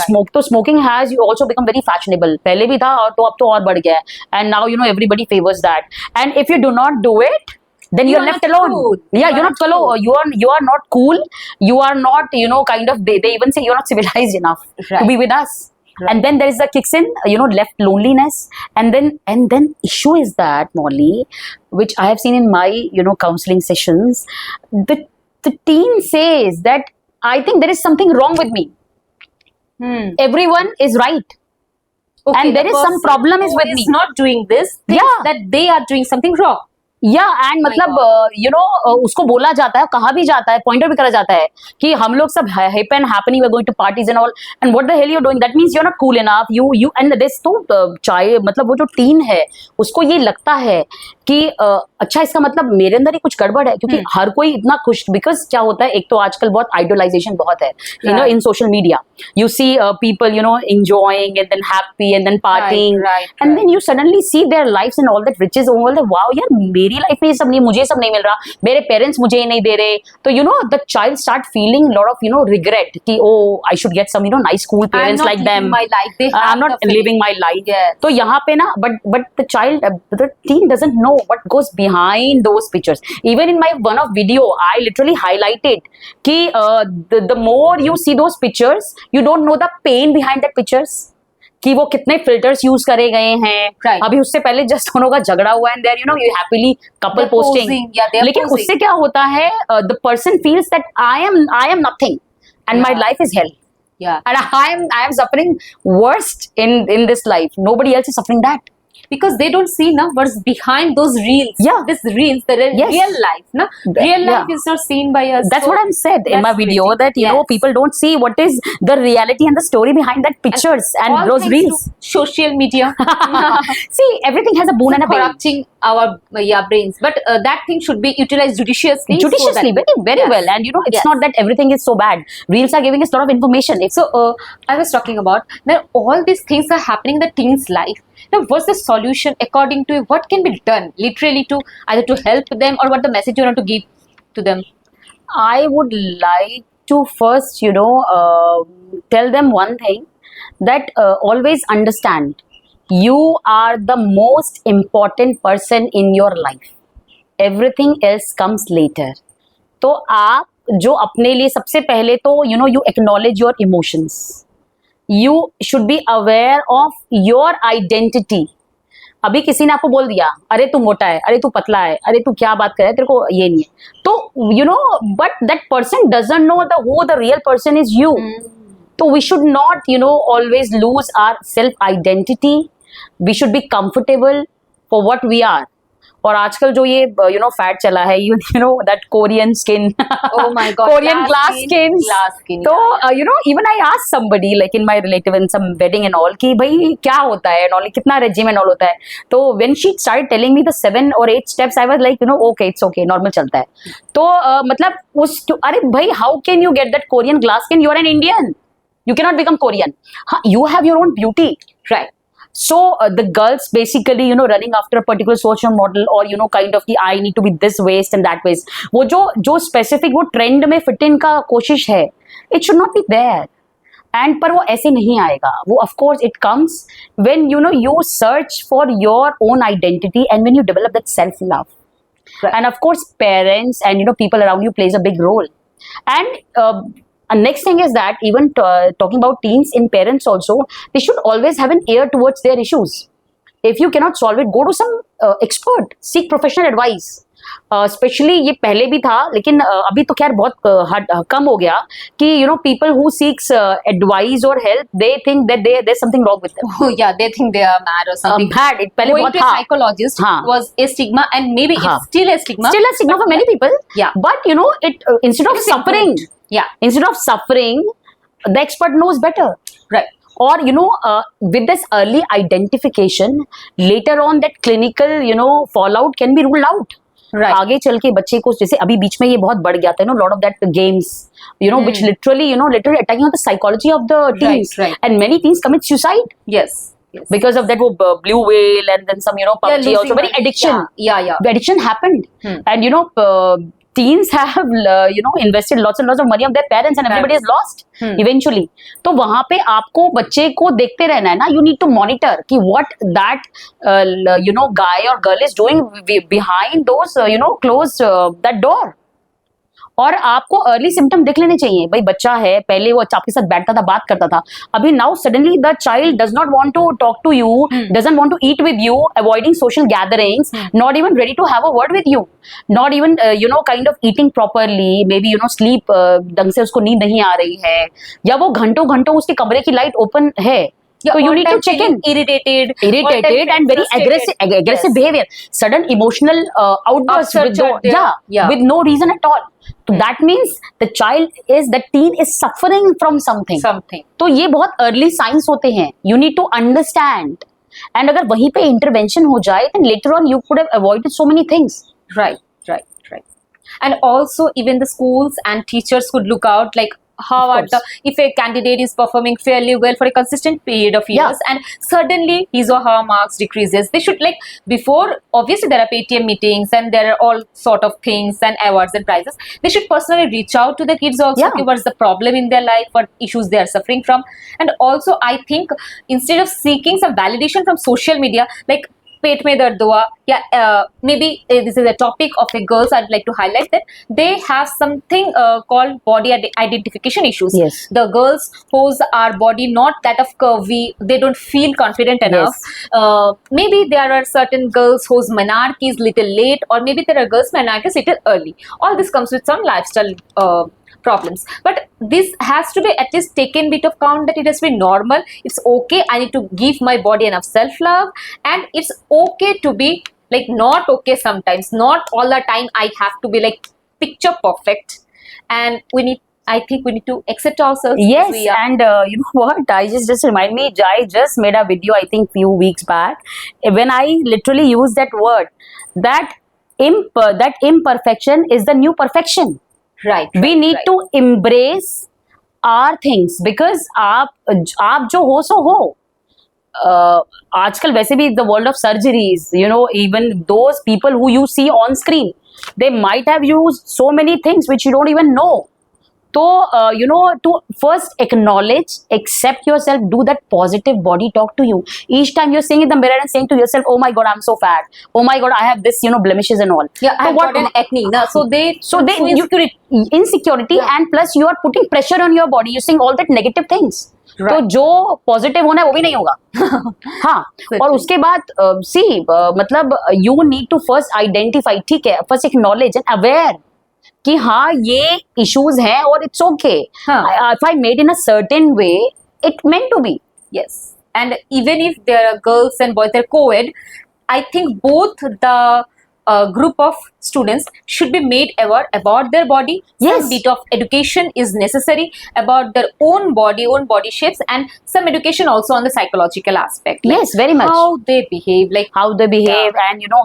[SPEAKER 2] Smoking has also become very fashionable. पहले भी था और तो अब तो और बढ़ गया है, and now you know everybody favors that. And if you do not do it, then you're left alone. Yeah, you're not cool. You are not cool. You are not you know kind of they even say you're not civilized enough to be with us. Right. And then there is the kicks in, you know, left loneliness, and then issue is that, Molly, which I have seen in my you know counseling sessions, the teen says that I think there is something wrong with me. Everyone is right, and there is some problem is with me.
[SPEAKER 1] Not doing this, that they are doing something wrong.
[SPEAKER 2] या and मतलब you know उसको बोला जाता है, कहा भी जाता है, पॉइंट आउट भी करा जाता है कि हम लोग सब hip and happening, we are going to parties and all, and what the hell you doing, that means you are not cool enough. You and this तो चाहे मतलब वो जो टीन है उसको ये लगता है कि अच्छा इसका मतलब मेरे अंदर ही कुछ गड़बड़ है, क्योंकि हर कोई इतना खुश, बिकॉज क्या होता है, एक तो आजकल बहुत आइडोलाइजेशन बहुत है you no in social media. You see people you know enjoying and then happy and then partying, and then you suddenly see their lives and all that riches, all that wow यार मेरी life में ये सब नहीं, मुझे सब नहीं मिल रहा, मेरे पेरेंट्स मुझे ये नहीं दे रहे. तो you know the child start feeling lot of you know regret कि oh I should get some you know nice cool parents like them. I'm not living my life. तो यहाँ पे ना but the child the teen doesn't know what goes behind those pictures. Even in my one of video I literally highlighted कि the more you see those pictures, you don't know the pain behind that pictures, कि वो कितने filters use करे गए हैं. अभी उससे पहले जस्ट दोनों का झगड़ा हुआ and there you know you happily couple posting, लेकिन उससे क्या होता है, the person feels that I am nothing and my life is hell, and I am suffering worst in this life. Nobody else is suffering that.
[SPEAKER 1] because they don't see na what's behind those reels.
[SPEAKER 2] Yeah.
[SPEAKER 1] This reels, the
[SPEAKER 2] Yes.
[SPEAKER 1] real life, na real
[SPEAKER 2] Yeah.
[SPEAKER 1] life is not seen by us.
[SPEAKER 2] That's
[SPEAKER 1] So
[SPEAKER 2] what I'm said in my
[SPEAKER 1] that's
[SPEAKER 2] video,
[SPEAKER 1] pretty.
[SPEAKER 2] that you know
[SPEAKER 1] Yes.
[SPEAKER 2] people don't see what is the reality and the story behind that pictures and
[SPEAKER 1] all
[SPEAKER 2] those
[SPEAKER 1] thanks
[SPEAKER 2] reels.
[SPEAKER 1] to social media.
[SPEAKER 2] See, everything has a boon and a bane.
[SPEAKER 1] Corrupting our brains, but that thing should be utilized judiciously.
[SPEAKER 2] Judiciously, very
[SPEAKER 1] Yes.
[SPEAKER 2] well. And you know, it's
[SPEAKER 1] Yes.
[SPEAKER 2] not that everything is so bad. Reels are giving us a lot of information. If
[SPEAKER 1] So I was talking about that all these things are happening in the teen's life. Now, what's the solution according to you? What can be done literally to either to help them, or what the message you want to give to them?
[SPEAKER 2] I would like to first, you know, tell them one thing, that always understand you are the most important person in your life. Everything else comes later. तो आप जो अपने लिए सबसे पहले तो you know you acknowledge your emotions. You should be aware of your identity. अभी किसी ने आपको बोल दिया, अरे तू मोटा है, अरे तू पतला है, अरे तू क्या बात कर रहा है, तेरे को ये नहीं है, तो you know, but that person doesn't know who the real person is you. So we should not, you know, always lose our self identity. We should be comfortable for what we are. और आजकल जो ये you know fat चला है, you know that Korean skin,
[SPEAKER 1] Oh my God,
[SPEAKER 2] Korean glass skin.
[SPEAKER 1] glass skin.
[SPEAKER 2] तो you know even I asked somebody like in my relative in some wedding and all कि भाई क्या होता है and all, कितना regime and all होता है. तो when she started telling me the 7 or 8 steps, I was like, you know, okay, it's okay, normal चलता है. तो मतलब उस अरे भाई, how can you get that Korean glass skin? You are an Indian. You cannot become Korean. You have your own beauty.
[SPEAKER 1] Right.
[SPEAKER 2] So the girls basically, you know, running after a particular social model, or you know kind of कि I need to be this waist and that waist. वो जो specific वो trend में fit in का कोशिश है, it should not be there. And पर वो ऐसे नहीं आएगा. वो of course it comes when you know you search for your own identity and when you develop that self love.
[SPEAKER 1] Right.
[SPEAKER 2] And of course parents and you know people around you plays a big role. And next thing is that even talking about teens, in parents also, they should always have an ear towards their issues. If you cannot solve it, go to some expert, seek professional advice. Especially ये पहले भी था, लेकिन अभी तो खैर बहुत कम हो गया कि you know people who seeks advice or help, they think that there's something wrong with them.
[SPEAKER 1] Oh yeah, they think they are mad or something.
[SPEAKER 2] Bad. It पहले
[SPEAKER 1] Going
[SPEAKER 2] बहुत
[SPEAKER 1] to a
[SPEAKER 2] था.
[SPEAKER 1] psychologist
[SPEAKER 2] हाँ.
[SPEAKER 1] was a stigma, and maybe
[SPEAKER 2] हाँ.
[SPEAKER 1] it's still a stigma.
[SPEAKER 2] Still a stigma for many people.
[SPEAKER 1] Yeah.
[SPEAKER 2] But you know, it instead of
[SPEAKER 1] It is
[SPEAKER 2] suffering,
[SPEAKER 1] improved. Yeah.
[SPEAKER 2] instead of suffering, the expert knows better.
[SPEAKER 1] Right.
[SPEAKER 2] Or you know, with this early identification, later on that clinical you know fallout can be ruled out.
[SPEAKER 1] Right.
[SPEAKER 2] आगे चल के बच्चे को, जैसे अभी बीच में ये बहुत बढ़ गया था, you know, lot of that games, you know, which literally attacking on the psychology of the teens.
[SPEAKER 1] Right.
[SPEAKER 2] And many teens commit suicide
[SPEAKER 1] Yes. Yes.
[SPEAKER 2] because of that blue whale and then some you know
[SPEAKER 1] Yeah,
[SPEAKER 2] PUBG also,
[SPEAKER 1] losing
[SPEAKER 2] very
[SPEAKER 1] money.
[SPEAKER 2] addiction.
[SPEAKER 1] Yeah.
[SPEAKER 2] The addiction happened. And you know teens have you know invested lots and lots of money of their parents, and everybody is lost eventually. तो वहां पे आपको बच्चे को देखते रहना है ना. You need to monitor कि what that you know guy or girl is doing behind those you know closed that door. और आपको अर्ली सिम्टम देख लेने चाहिए. भाई बच्चा है, पहले वो आपके साथ बैठता था, बात करता था, अभी now suddenly the child does not want to talk to you, doesn't want to eat with you, avoiding social gatherings, not even ready to have a word with you, not even you know kind of eating properly, maybe you know sleep ढंग से उसको नींद नहीं आ रही है, या वो घंटों घंटों उसके कमरे की लाइट ओपन है.
[SPEAKER 1] Yeah,
[SPEAKER 2] So you
[SPEAKER 1] all
[SPEAKER 2] need to
[SPEAKER 1] time
[SPEAKER 2] check in.
[SPEAKER 1] feeling irritated
[SPEAKER 2] And very
[SPEAKER 1] frustrated.
[SPEAKER 2] aggressive
[SPEAKER 1] Yes.
[SPEAKER 2] behavior, sudden emotional outbursts
[SPEAKER 1] Upsurge
[SPEAKER 2] with
[SPEAKER 1] at the- yeah.
[SPEAKER 2] with no reason at all. So that means the teen is suffering from something. तो ये बहुत early signs होते हैं. You need to understand. And अगर वहीं पे intervention हो जाए, then later on you could have avoided so many things.
[SPEAKER 1] Right. And also even the schools and teachers could look out, like how
[SPEAKER 2] Of
[SPEAKER 1] are
[SPEAKER 2] course.
[SPEAKER 1] if a candidate is performing fairly well for a consistent period of years, and suddenly his or her marks decreases, they should, like, before, obviously there are PTM meetings and there are all sort of things and awards and prizes, they should personally reach out to the kids also.
[SPEAKER 2] Yeah.
[SPEAKER 1] Okay, what's the problem in their life, what issues they are suffering from. And also I think instead of seeking some validation from social media, like पेट में दर्द हुआ, या maybe this is a topic of the girls, I'd like to highlight that they have something called body identification issues.
[SPEAKER 2] Yes.
[SPEAKER 1] The girls whose are body not that of curvy, they don't feel confident enough. Maybe there are certain girls whose menarche is little late, or maybe there are girls menarche is little early. All this comes with some lifestyle problems, but this has to be at least taken bit of count that it has to be normal. It's okay, I need to give my body enough self love, and it's okay to be like not okay sometimes, not all the time I have to be like picture perfect, and I think we need to accept ourselves as
[SPEAKER 2] Yes,
[SPEAKER 1] we are.
[SPEAKER 2] and you know what? I just remind me. I just made a video. I think few weeks back, when I literally used that word, that that imperfection is the new perfection.
[SPEAKER 1] Right,
[SPEAKER 2] We need to embrace our things, because आप जो हो सो हो. आजकल वैसे भी the world of surgeries, you know, even those people who you see on screen, they might have used so many things which you don't even know. So, you know, to first acknowledge, accept yourself, do that positive body talk to you. Each time you're saying in the mirror and saying to yourself, oh my God, I'm so fat. Oh my God, I have this, you know, blemishes and all.
[SPEAKER 1] Yeah, I
[SPEAKER 2] So
[SPEAKER 1] have
[SPEAKER 2] what-
[SPEAKER 1] got an acne, na? So they
[SPEAKER 2] insecurity, insecurity
[SPEAKER 1] Yeah.
[SPEAKER 2] and plus you are putting pressure on your body. You're saying all that negative things.
[SPEAKER 1] Right.
[SPEAKER 2] तो जो positive होना है वो भी नहीं होगा. हाँ. और उसके बाद सी मतलब you need to first identify, ठीक है, फर्स्ट एक्नॉलेज एंड अवेयर कि हाँ ये इश्यूज हैं और इट्स ओके.
[SPEAKER 1] हाँ.
[SPEAKER 2] If I made in a certain way it meant to be.
[SPEAKER 1] Yes, and even if there are girls and boys, they're co-ed, I think both the group of students should be made aware about their body.
[SPEAKER 2] Yes.
[SPEAKER 1] Some bit of education is necessary about their own body shapes, and some education also on the psychological aspect. Like
[SPEAKER 2] Yes, very much.
[SPEAKER 1] how they behave, like
[SPEAKER 2] How they behave, and you know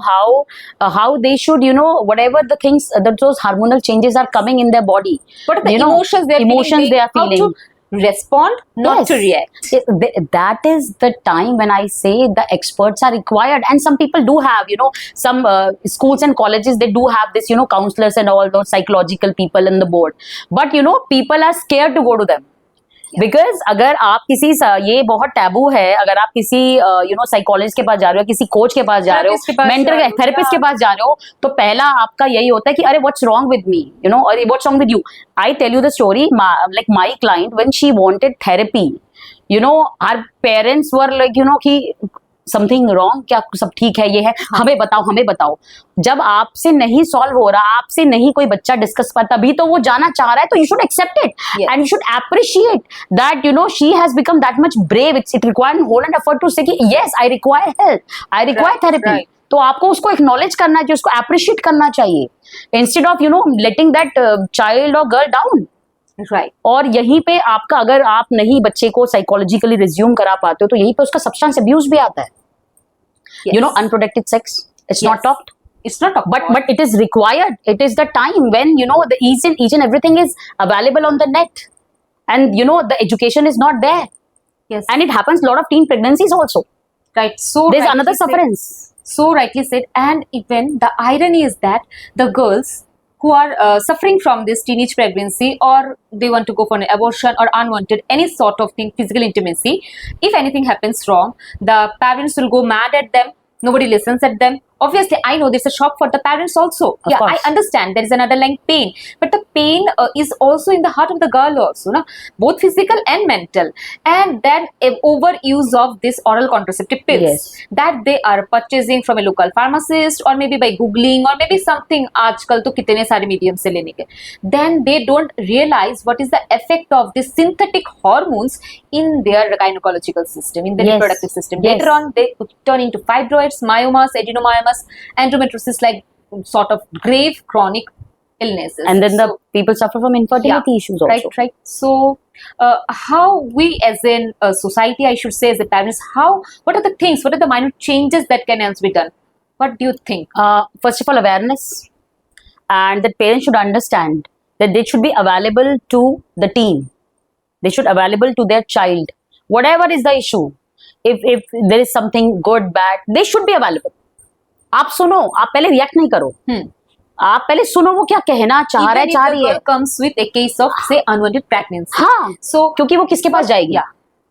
[SPEAKER 2] how they should, you know, whatever the things that those hormonal changes are coming in their body.
[SPEAKER 1] what are the
[SPEAKER 2] you know,
[SPEAKER 1] emotions they are
[SPEAKER 2] emotions
[SPEAKER 1] feeling,
[SPEAKER 2] they are
[SPEAKER 1] how
[SPEAKER 2] feeling.
[SPEAKER 1] to respond, not
[SPEAKER 2] Yes.
[SPEAKER 1] to react.
[SPEAKER 2] That is the time when I say the experts are required, and some people do have, you know, some schools and colleges, they do have this, you know, counselors and all those psychological people in the board, but you know people are scared to go to them. Because अगर आप किसी ये बहुत taboo है, अगर आप किसी you know psychologist के पास जा रहे हो, किसी कोच के पास जा रहे
[SPEAKER 1] Therapist के
[SPEAKER 2] हो,
[SPEAKER 1] पास
[SPEAKER 2] मेंटर
[SPEAKER 1] जा रहे हो,
[SPEAKER 2] थेरेपिस्ट के
[SPEAKER 1] yeah.
[SPEAKER 2] पास जा रहे हो, तो पहला आपका यही होता है कि अरे what's wrong with me, you know, और what's wrong with you. I tell you the story, like my client when she wanted therapy, you know, our parents were like, you know, कि समथिंग रॉन्ग, क्या सब ठीक है, ये है, हमें बताओ हमें बताओ. जब आपसे नहीं सॉल्व हो रहा, आपसे नहीं कोई बच्चा डिस्कस कर, तभी तो वो जाना चाह रहा है, तो you should accept it
[SPEAKER 1] Yes.
[SPEAKER 2] And you should appreciate that, you know, she has become that much brave. It required whole and effort to say कि yes I require help, I require
[SPEAKER 1] Right,
[SPEAKER 2] therapy.
[SPEAKER 1] right.
[SPEAKER 2] तो आपको उसको acknowledge करना चाहिए, उसको appreciate करना चाहिए, instead of, you know, letting that child और गर्ल डाउन.
[SPEAKER 1] Right.
[SPEAKER 2] और यहीं पे आपका, अगर आप नहीं बच्चे को साइकोलॉजिकली रिज्यूम करा पाते हो, तो यहीं पे उसका सब्सटेंस अब्यूज भी आता है.
[SPEAKER 1] Yes.
[SPEAKER 2] You know, unprotected sex, it's not
[SPEAKER 1] Yes.
[SPEAKER 2] talked,
[SPEAKER 1] It's not talked about.
[SPEAKER 2] but it is required. It is the time when, you know, the each and everything is available on the net, and you know the education is not there,
[SPEAKER 1] Yes.
[SPEAKER 2] and it happens a lot of teen pregnancies also.
[SPEAKER 1] Right. So
[SPEAKER 2] There's
[SPEAKER 1] rightly
[SPEAKER 2] another
[SPEAKER 1] said.
[SPEAKER 2] sufferance.
[SPEAKER 1] So rightly said. And even the irony is that the girls who are suffering from this teenage pregnancy, or they want to go for an abortion or unwanted any sort of thing, physical intimacy, if anything happens wrong, the parents will go mad at them. Nobody listens at them. Obviously, I know there's a shock for the parents also.
[SPEAKER 2] Of
[SPEAKER 1] Yeah,
[SPEAKER 2] course.
[SPEAKER 1] I understand there is an underlying pain, but the pain is also in the heart of the girl also, no? Both physical and mental. And then overuse of this oral contraceptive pills
[SPEAKER 2] Yes.
[SPEAKER 1] that they are purchasing from a local pharmacist, or maybe by googling, or maybe something. आजकल तो कितने सारे medium से लेने के. Then they don't realize what is the effect of these synthetic hormones in their gynecological system, in the
[SPEAKER 2] Yes.
[SPEAKER 1] reproductive system.
[SPEAKER 2] Yes.
[SPEAKER 1] Later on, they could turn into fibroids, myomas, adenomyomas, endometriosis, like sort of grave chronic illnesses.
[SPEAKER 2] And then the
[SPEAKER 1] So,
[SPEAKER 2] people suffer from infertility issues also.
[SPEAKER 1] right. So how we as in society, I should say, as a parents, what are the things, what are the minute changes that can else be done? What do you think?
[SPEAKER 2] First of all, awareness, and that parents should understand that they should be available to the teen. They should available to their child, whatever is the issue. If there is something good, bad, they should be available. आप सुनो, आप पहले react नहीं करो. आप पहले सुनो वो क्या कहना चाह रहा है,
[SPEAKER 1] Even
[SPEAKER 2] चाह
[SPEAKER 1] if the
[SPEAKER 2] रही है.
[SPEAKER 1] girl comes with a case of say unwanted pregnancy,
[SPEAKER 2] हाँ,
[SPEAKER 1] so
[SPEAKER 2] क्योंकि वो किसके पास जाएगी?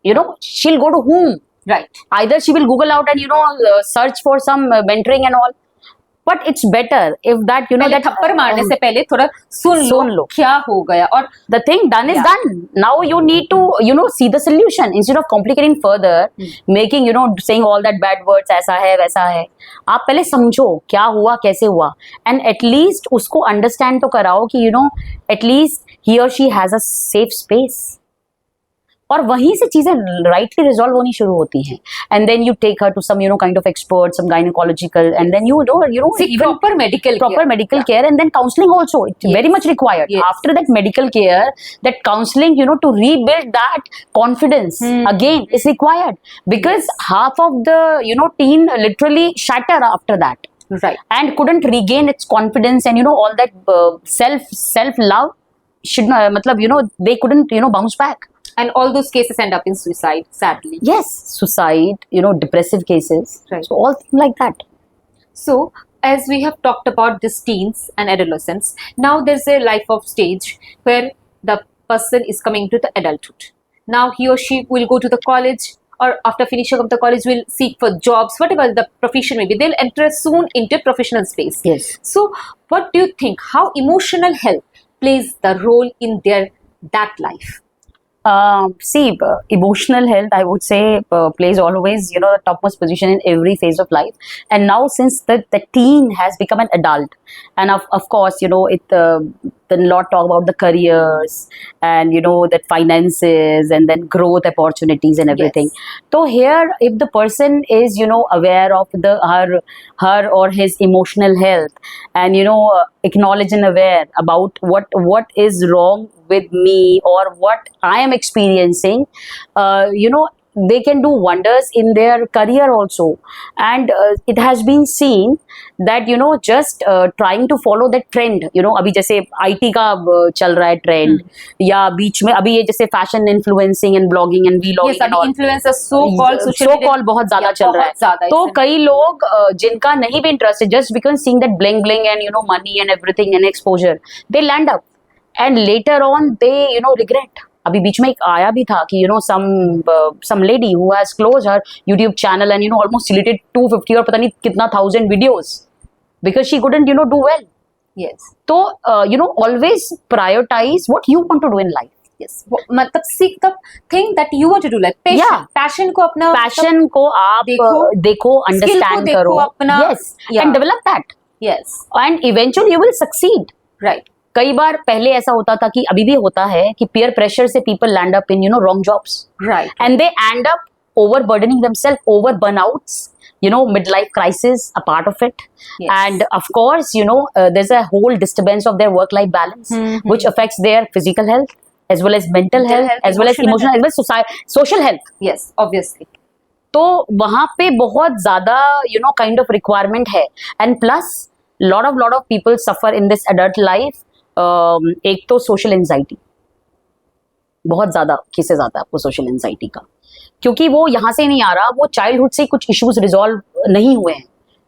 [SPEAKER 2] You know, she'll go to whom?
[SPEAKER 1] right,
[SPEAKER 2] Either she will Google out and, you know, search for some mentoring and all. But it's better if that, you know,
[SPEAKER 1] पहले
[SPEAKER 2] that
[SPEAKER 1] थप्पड़ मारने से पहले थोड़ा सुन
[SPEAKER 2] सुन
[SPEAKER 1] लो
[SPEAKER 2] लो.
[SPEAKER 1] क्या हो गया. और
[SPEAKER 2] the thing done is
[SPEAKER 1] Yeah.
[SPEAKER 2] done. Now you need to, you know, see the solution instead of complicating further, making, you know, saying all that bad words, ऐसा है वैसा है. आप पहले समझो क्या हुआ, कैसे हुआ, and at least उसको understand तो कराओ कि, you know, at least he or she has a safe space. और वहीं से चीजें राइटली रिजॉल्व होनी शुरू होती हैं, and then you take her to some kind of expert, some gynaecological, and then you know
[SPEAKER 1] See,
[SPEAKER 2] even
[SPEAKER 1] proper medical
[SPEAKER 2] care, and then counseling also, it's
[SPEAKER 1] Yes.
[SPEAKER 2] very much required.
[SPEAKER 1] Yes.
[SPEAKER 2] After that medical care, that counseling, to rebuild that confidence again is required, because half of the teen literally shatter after that
[SPEAKER 1] right.
[SPEAKER 2] and couldn't regain its confidence, and all that self love should not, matlab, they couldn't bounce back.
[SPEAKER 1] And all those cases end up in suicide, sadly.
[SPEAKER 2] Yes, suicide, depressive cases,
[SPEAKER 1] Right.
[SPEAKER 2] so all things like that.
[SPEAKER 1] So, as we have talked about these teens and adolescents, now there's a life of stage where the person is coming to the adulthood. Now he or she will go to the college, or after finishing up the college will seek for jobs, whatever the profession may be. They'll enter soon into professional space.
[SPEAKER 2] Yes.
[SPEAKER 1] So, what do you think? How emotional health plays the role in that life?
[SPEAKER 2] See, emotional health, I would say, plays always, the topmost position in every phase of life. And now, since the teen has become an adult, and of course, the lot talk about the careers, and that finances, and then growth opportunities and everything. So here, if the person is aware of her or his emotional health, and acknowledge and aware about what is wrong with me or what I am experiencing, they can do wonders in their career also. And it has been seen that just trying to follow that trend, अभी जैसे IT का चल रहा है trend, या बीच में अभी ये जैसे fashion influencing and blogging and vlogging and all,
[SPEAKER 1] influencers so called
[SPEAKER 2] बहुत ज्यादा चल रहा है. तो कई लोग जिनका नहीं भी इंटरेस्ट है, just because seeing that bling bling and money and everything and exposure, they land up and later on they regret. अभी बीच में एक आया भी था कि some lady who has closed her YouTube channel and almost deleted 250 और पता नहीं कितना 1000 videos because she couldn't do well.
[SPEAKER 1] Yes.
[SPEAKER 2] तो always prioritize what you want to do in life.
[SPEAKER 1] Yes. मतलब seek the thing that you want to do, like passion.
[SPEAKER 2] Yeah.
[SPEAKER 1] Passion को अपना
[SPEAKER 2] Passion को आप देखो, understand करो.
[SPEAKER 1] अपना,
[SPEAKER 2] yes. And develop that.
[SPEAKER 1] Yes.
[SPEAKER 2] And eventually you will succeed.
[SPEAKER 1] Right.
[SPEAKER 2] कई बार पहले ऐसा होता था कि अभी भी होता है कि peer pressure से people land up in wrong jobs.
[SPEAKER 1] Right.
[SPEAKER 2] And they end up overburdening themselves, over burnouts, midlife crisis, a part of it.
[SPEAKER 1] Yes.
[SPEAKER 2] And of course, there's a whole disturbance of their work-life balance, which affects their physical health, as well as mental health, as well as emotional, as well as social health.
[SPEAKER 1] Yes, obviously.
[SPEAKER 2] तो वहाँ पे बहुत ज़्यादा, kind of requirement है. And plus, lot of people suffer in this adult life. एक तो social anxiety, बहुत ज्यादा केसेस आता है आपको सोशल एंजाइटी का, क्योंकि वो यहाँ से नहीं आ रहा, वो चाइल्डहुड से कुछ इश्यूज रिजॉल्व नहीं हुए हैं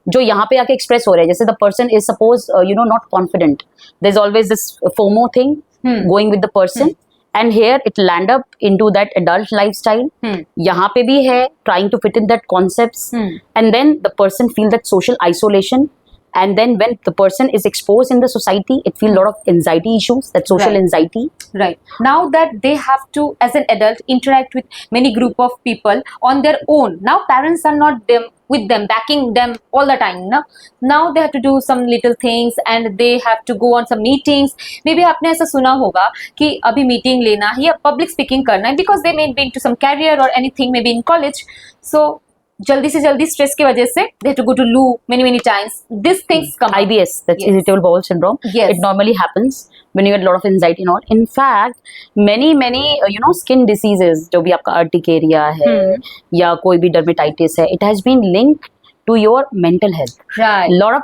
[SPEAKER 2] जो यहाँ पे आके एक्सप्रेस हो रहे हैं. जैसे the person is suppose not confident, there is always this FOMO thing going with the person, and here it land up into that adult lifestyle. यहाँ पे भी है trying to fit in that concepts, and then the person feel that social isolation. And then when the person is exposed in the society, it feels a lot of anxiety issues, that social
[SPEAKER 1] Right.
[SPEAKER 2] anxiety.
[SPEAKER 1] Right. Now that they have to, as an adult, interact with many group of people on their own. Now parents are not with them, backing them all the time. Now they have to do some little things and they have to go on some meetings. Maybe आपने ऐसा सुना होगा कि अभी meeting लेना है या public speaking करना है, because they may be into some career or anything, maybe in college. So जल्दी से जल्दी स्ट्रेस की वजह से they have to go to loo many times. These things come up.
[SPEAKER 2] IBS, that's
[SPEAKER 1] Yes.
[SPEAKER 2] irritable bowel syndrome.
[SPEAKER 1] Yes.
[SPEAKER 2] It normally happens when you get a lot of anxiety and all. In fact, many skin diseases, जो भी आपका urticaria है या कोई भी dermatitis है, it has been linked to your mental health.
[SPEAKER 1] Right.
[SPEAKER 2] Lot of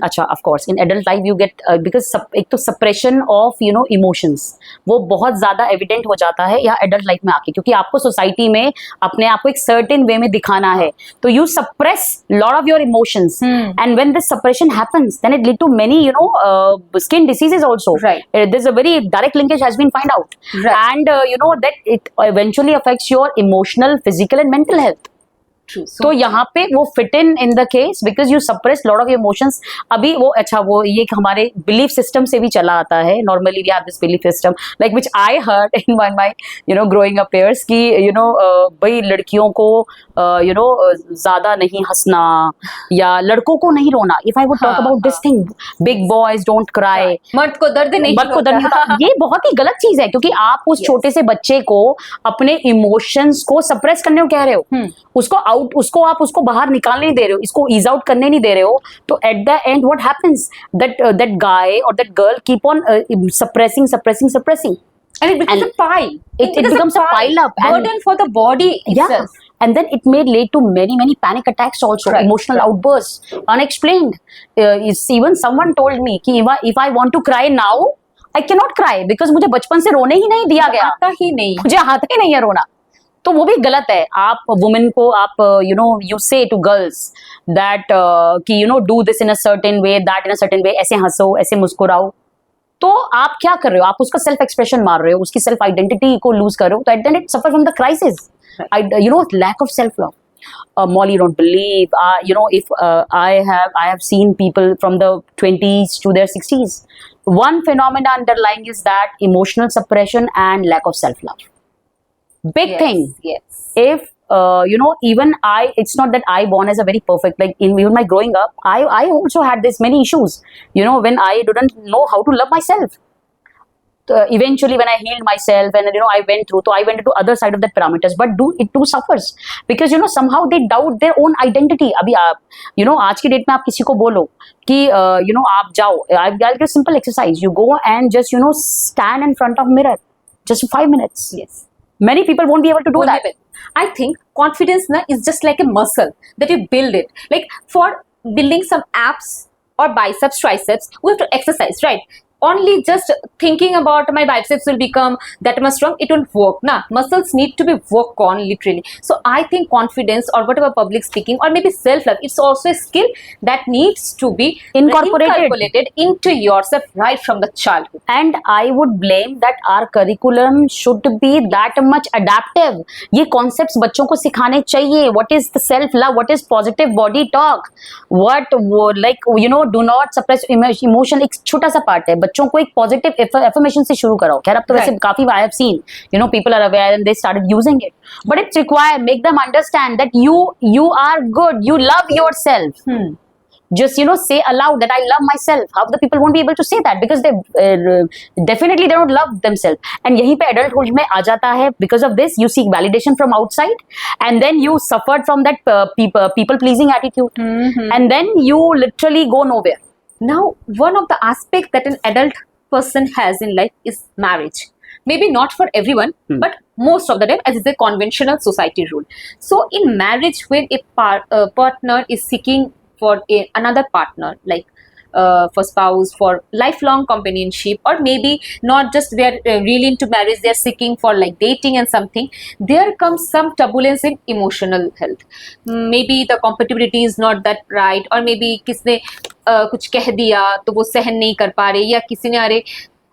[SPEAKER 2] अच्छा, of course in adult life you get because एक तो suppression of emotions वो बहुत ज़्यादा evident हो जाता है यहाँ adult life में आके, क्योंकि आपको society में अपने आप को एक certain way में दिखाना है, तो you suppress lot of your emotions, and when this suppression happens then it lead to many skin diseases also.
[SPEAKER 1] Right.
[SPEAKER 2] There's a very direct linkage has been found out.
[SPEAKER 1] Right.
[SPEAKER 2] And that it eventually affects your emotional, physical and mental health.
[SPEAKER 1] True.
[SPEAKER 2] तो यहाँ पे वो fit in the case because you suppress lot of emotions. अभी वो अच्छा वो ये हमारे बिलीफ सिस्टम से भी चला आता है. Normally we have this belief system like which I heard in my growing up years कि भाई लड़कियों को ज्यादा नहीं हंसना या लड़कों को नहीं रोना. If I would talk about this thing, big boys don't cry,
[SPEAKER 1] मर्द को दर्द नहीं
[SPEAKER 2] मर्द को दर्द नहीं होता. ये बहुत ही गलत चीज है, क्योंकि आप उस
[SPEAKER 1] Yes.
[SPEAKER 2] छोटे से बच्चे को अपने इमोशंस को सप्रेस करने को कह रहे हो. उसको आप उसको बाहर निकालने नहीं दे रहे हो, इसको ईज आउट करने नहीं दे रहे हो. तो at the end what happens, that guy और that girl keep on suppressing.
[SPEAKER 1] and it becomes
[SPEAKER 2] And
[SPEAKER 1] a pile.
[SPEAKER 2] it becomes a pile up and-
[SPEAKER 1] burden for the body
[SPEAKER 2] Yeah,
[SPEAKER 1] itself.
[SPEAKER 2] and then it may lead to many panic attacks also,
[SPEAKER 1] Right,
[SPEAKER 2] emotional
[SPEAKER 1] right.
[SPEAKER 2] outbursts, unexplained. Even someone told me कि if I want to cry now, I cannot cry because मुझे बचपन से रोने ही नहीं दिया गया,
[SPEAKER 1] आता ही नहीं.
[SPEAKER 2] मुझे आता ही नहीं है रोना. तो वो भी गलत है. आप वुमेन को आप you say to girls that कि do this in a certain way, that in a certain way, ऐसे हंसो, ऐसे मुस्कुराओ. तो आप क्या कर रहे हो? आप उसका सेल्फ एक्सप्रेशन मार रहे हो, उसकी सेल्फ आइडेंटिटी को लूज कर रहे हो. तो at the and it suffer from the crisis, lack of self love. Molly, you don't believe, if I have seen people from the 20s to their 60s. One phenomena underlying is that emotional suppression and lack of self love. Big
[SPEAKER 1] Yes,
[SPEAKER 2] thing.
[SPEAKER 1] yes.
[SPEAKER 2] If even it's not that I born as a very perfect, like even my growing up, I also had this many issues, when I didn't know how to love myself. Eventually when I healed myself and I went through, so I went into other side of that parameters, but it too suffers because somehow they doubt their own identity. अभी आप आज की date में आप किसी को बोलो कि आप जाओ, I'll give a simple exercise, you go and just stand in front of mirror just for 5 minutes.
[SPEAKER 1] Yes.
[SPEAKER 2] Many people won't be able to do that.
[SPEAKER 1] I think confidence is just like a muscle that you build it. Like for building some abs or biceps, triceps, we have to exercise, right? Only just thinking about my biceps will become that much strong, it won't work. Muscles need to be worked on literally. So I think confidence or whatever public speaking or maybe self-love, it's also a skill that needs to be incorporated into yourself right from the childhood.
[SPEAKER 2] And I would blame that our curriculum should be that much adaptive. ये concepts बच्चों को सिखाने चाहिए. What is the self-love? What is positive body talk? Do not suppress emotion. एक छोटा सा part है. बच्चों को एक पॉजिटिव एफर्मेशन से शुरू कराओ. खैर अब तो वैसे काफी I have seen people are aware and they started using it, but it's required. Make them understand that you are good, you love yourself. Just say aloud that I love myself. How the people won't be able to say that because they definitely they don't love themselves. And yahi pe adulthood mein aa jata hai. Because of this you seek validation from outside and then you suffered from that people pleasing attitude. And then you literally go nowhere.
[SPEAKER 1] Now, one of the aspects that an adult person has in life is marriage. Maybe not for everyone, but most of the time, as is a conventional society rule. So, in marriage, when a partner is seeking for another partner, like for spouse, for lifelong companionship, or maybe not just they are really into marriage, they are seeking for like dating and something, there comes some turbulence in emotional health. Maybe the compatibility is not that right, or maybe किसने कुछ कह दिया तो वो सहन नहीं कर पा रहे, या किसी ने अरे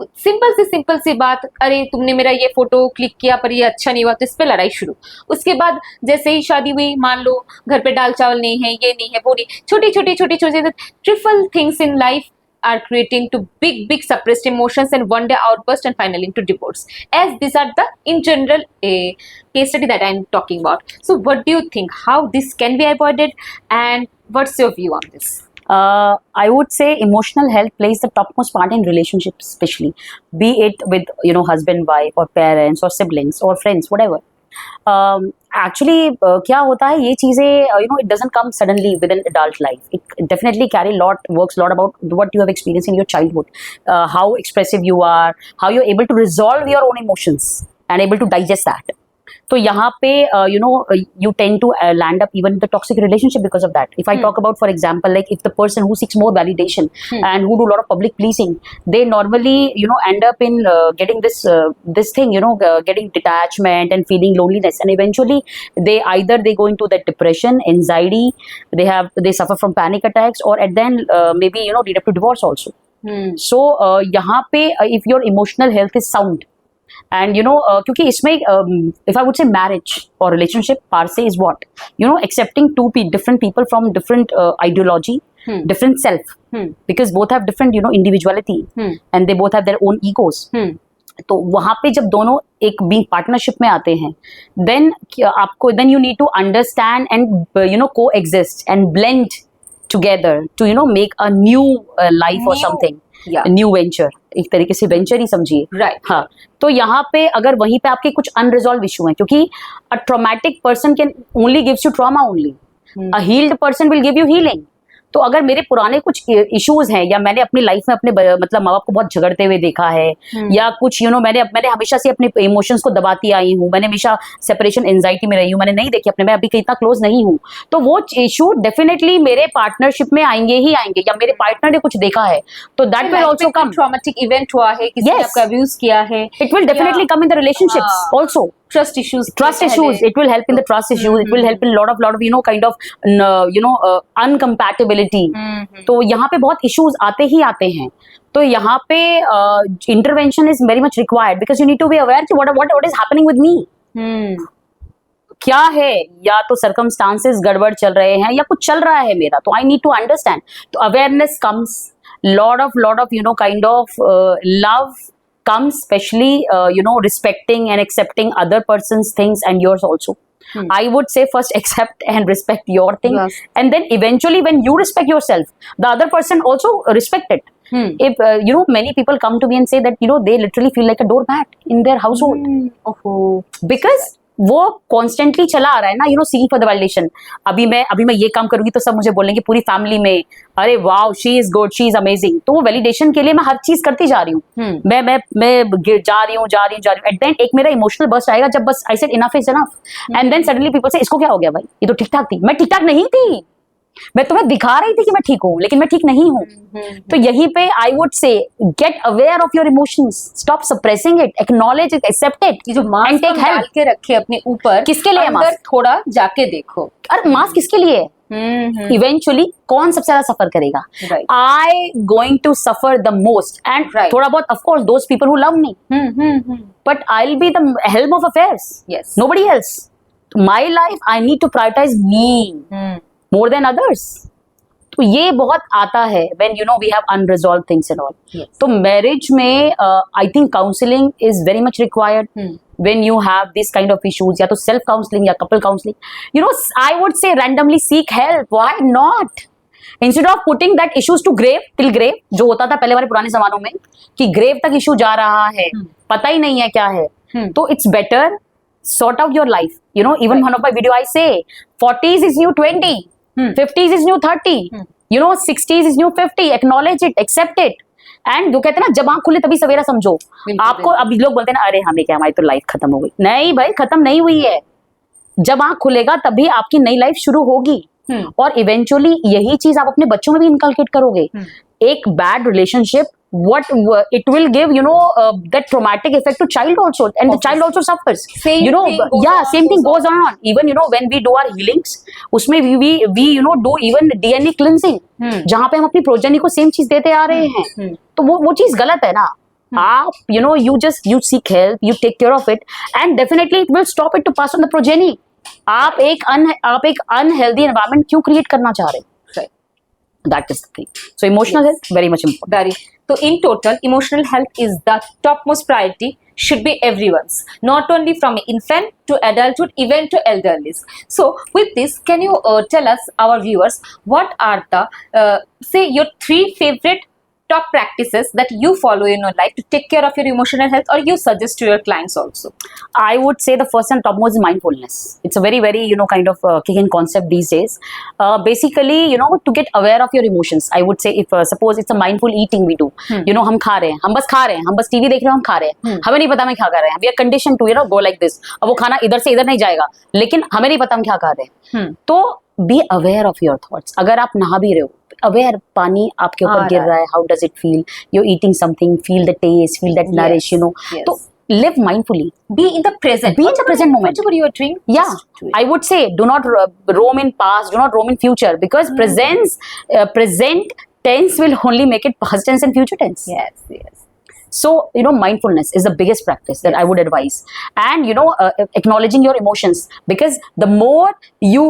[SPEAKER 1] सिंपल सी बात, अरे तुमने मेरा ये फोटो क्लिक किया पर ये अच्छा नहीं हुआ, तो इस पे लड़ाई शुरू. उसके बाद जैसे ही शादी हुई, मान लो घर पे दाल चावल नहीं है, ये नहीं है, वो नहीं, छोटी trifle things in life are creating to big suppressed emotions and one day outburst and finally into divorce, as these are the in general case study that I'm talking about. So what do you think, how this can be avoided and what's your view on this?
[SPEAKER 2] I would say emotional health plays the topmost part in relationships, especially be it with husband, wife, or parents, or siblings, or friends, whatever. Actually, क्या होता है ये चीजें it doesn't come suddenly within adult life. It definitely works a lot about what you have experienced in your childhood, how expressive you are, how you're able to resolve your own emotions and able to digest that. तो यहाँ पे you tend to land up even in the toxic relationship because of that. If I talk about, for example, like if the person who seeks more validation and who do a lot of public pleasing, they normally end up in getting this thing, getting detachment and feeling loneliness, and eventually they go into that depression, anxiety, they suffer from panic attacks, or at then maybe lead up to divorce also. So यहाँ पे if your emotional health is sound, and क्योंकि इसमें if I would say marriage or relationship per se is what accepting different people from different ideology, different self, because both have different individuality, and they both have their own egos. तो वहां पे जब दोनों एक being partnership में आते हैं, then आपको then you need to understand and coexist and blend together to make a new life और समथिंग, न्यू वेंचर, एक तरीके से वेंचर ही समझिए,
[SPEAKER 1] राइट।
[SPEAKER 2] हाँ, तो यहाँ पे अगर वहीं पे आपके कुछ अनरिजॉल्व इशू हैं, क्योंकि a traumatic person can only gives you trauma only, a healed person will give you healing. तो अगर मेरे पुराने कुछ इश्यूज हैं, या मैंने अपनी लाइफ में अपने मतलब माँ बाप को बहुत झगड़ते हुए देखा है, या कुछ मैंने हमेशा से अपने इमोशंस को दबाती आई हूँ, मैंने हमेशा सेपरेशन एंजाइटी में रही हूँ, मैंने नहीं देखी अपने, मैं अभी इतना क्लोज नहीं हूँ, तो वो इशू डेफिनेटली मेरे पार्टनरशिप में आएंगे ही आएंगे, या मेरे पार्टनर ने कुछ देखा है तो that will also come.
[SPEAKER 1] Traumatic event हुआ है, किसी ने
[SPEAKER 2] Yes.
[SPEAKER 1] आपको अब्यूज किया है,
[SPEAKER 2] it will definitely come in the relationships also.
[SPEAKER 1] Trust issues,
[SPEAKER 2] It will help in the trust issues, it will help in lot of kind of uncompatibility। तो यहाँ पे बहुत issues आते ही आते हैं, तो यहाँ पे intervention is very much required because you need to be aware कि what is happening with me। क्या है, या तो circumstances गड़बड़ चल रहे हैं या कुछ चल रहा है मेरा, तो I need to understand। तो awareness comes, lot of kind of love comes, especially respecting and accepting other person's things and yours also। I would say first accept and respect your thing,
[SPEAKER 1] Yes.
[SPEAKER 2] and then eventually when you respect yourself, the other person also respect it। If many people come to me and say that they literally feel like a doormat in their household, because वो constantly चला आ रहा है ना, seeking for the validation. अभी मैं ये काम करूंगी तो सब मुझे बोलेंगे, पूरी फैमिली में, अरे wow she is good, she is amazing. तो वो वैलिडेशन के लिए मैं हर चीज करती जा रही हूँ, मैं जा रही हूँ। एट द एंड एक मेरा इमोशनल बर्स्ट आएगा जब बस I said enough is enough, and then suddenly people से इसको क्या हो गया भाई, ये तो ठीक ठाक थी। मैं ठीक ठाक नहीं थी, मैं तुम्हें दिखा रही थी कि मैं ठीक हूँ, लेकिन मैं ठीक नहीं हूँ। तो यहीं पे I would say get aware of your emotions, stop suppressing it, acknowledge it, accept it,
[SPEAKER 1] जो मास्क डाल के रखे अपने ऊपर,
[SPEAKER 2] किसके लिए
[SPEAKER 1] अंदर थोड़ा जाके देखो।
[SPEAKER 2] अरे मास्क किसके लिए है? इवेंचुअली कौन सबसे ज्यादा सफर करेगा? I going to suffer the most, and थोड़ा बहुत of course those people who love me, but I will be the helm of affairs, nobody else. My life I need to prioritise me more than others। तो ये बहुत आता है when we have unresolved things and all। तो marriage में I think counseling is very much required when you have this kind of issues, या तो self counseling या couple counseling। I would say randomly seek help, why not? Instead of putting that issues to grave, till grave, जो होता था पहले हमारे पुराने जमानों में कि grave तक issue जा रहा है, पता ही नहीं है क्या है, तो it's better sort out your life। even one of my video I say 40s is new 20, 50s is new 30, 60s is new 50, acknowledge it, accept it, and जो कहते हैं ना, जब आंख खुले तभी सवेरा समझो। आपको अभी लोग बोलते हैं ना, अरे हमें क्या, हमारी तो लाइफ खत्म हो गई। नहीं भाई, खत्म नहीं हुई है। जब आंख खुलेगा तभी आपकी नई लाइफ शुरू होगी, और इवेंचुअली यही चीज आप अपने बच्चों में भी इनकलकेट करोगे। एक bad relationship, what it will give that traumatic effect to child also, and the child also suffers। same thing goes on even when we do our healings, उसमें we do even DNA cleansing, जहाँ पे हम अपनी progeny को same चीज देते आ रहे हैं, तो वो चीज गलत है ना। आप you seek help, you take care of it, and definitely it will stop it to pass on the progeny। आप एक unhealthy environment क्यों create करना चाह रहे हैं? That is the thing। So emotional health very much important।
[SPEAKER 1] So in total, emotional health is the topmost priority, should be everyone's, not only from infant to adulthood, even to elderly। So with this, can you tell us, our viewers, what are the say your 3 favorite top practices that you follow in your life to take care of your emotional health, or you suggest to your clients also?
[SPEAKER 2] I would say the first and topmost is mindfulness। It's a very kind of kicking concept these days। Basically to get aware of your emotions, I would say if suppose it's a mindful eating we do, हम खा रहे हैं, हम बस खा रहे हैं, हम बस टीवी देख रहे हैं, हम खा रहे हैं, हमें नहीं पता हम क्या कर रहे हैं। We are conditioned to go like this। अब वो खाना इधर से इधर नहीं जाएगा, लेकिन हमें नहीं पता हम क्या कर रहे हैं। तो be aware of your thoughts. अगर आप नहा भी रहे हो, अवेयर, पानी आपके ऊपर गिर रहा है, how does it feel, you eating something, feel the taste, feel that nourish, तो live mindfully,
[SPEAKER 1] be in the present
[SPEAKER 2] moment,
[SPEAKER 1] whatever you are doing।
[SPEAKER 2] I would say do not roam in past, do not roam in future, because present tense will only make it past tense and future tense। So mindfulness is the biggest practice that I would advise, and acknowledging your emotions, because the more you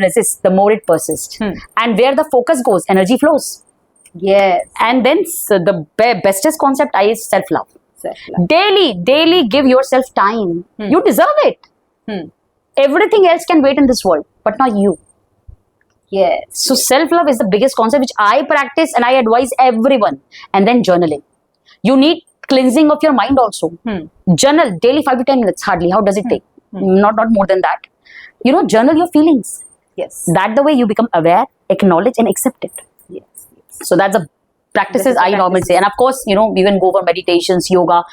[SPEAKER 2] resist, the more it persists, and where the focus goes, energy flows। And then the bestest concept is self love।
[SPEAKER 1] Self-love.
[SPEAKER 2] Daily give yourself time. You deserve it.
[SPEAKER 1] Hmm.
[SPEAKER 2] Everything else can wait in this world, but not you.
[SPEAKER 1] Yes.
[SPEAKER 2] So self-love is the biggest concept which I practice and I advise everyone. And then journaling. You need cleansing of your mind also. Journal daily 5 to 10 minutes hardly. How does it take? Not more than that. You know, journal your feelings.
[SPEAKER 1] Yes.
[SPEAKER 2] That the way you become aware, acknowledge and accept it.
[SPEAKER 1] Yes.
[SPEAKER 2] So that's the practices
[SPEAKER 1] That is the
[SPEAKER 2] I normally
[SPEAKER 1] practices.
[SPEAKER 2] say. And of course, you know, you can go for meditations, yoga,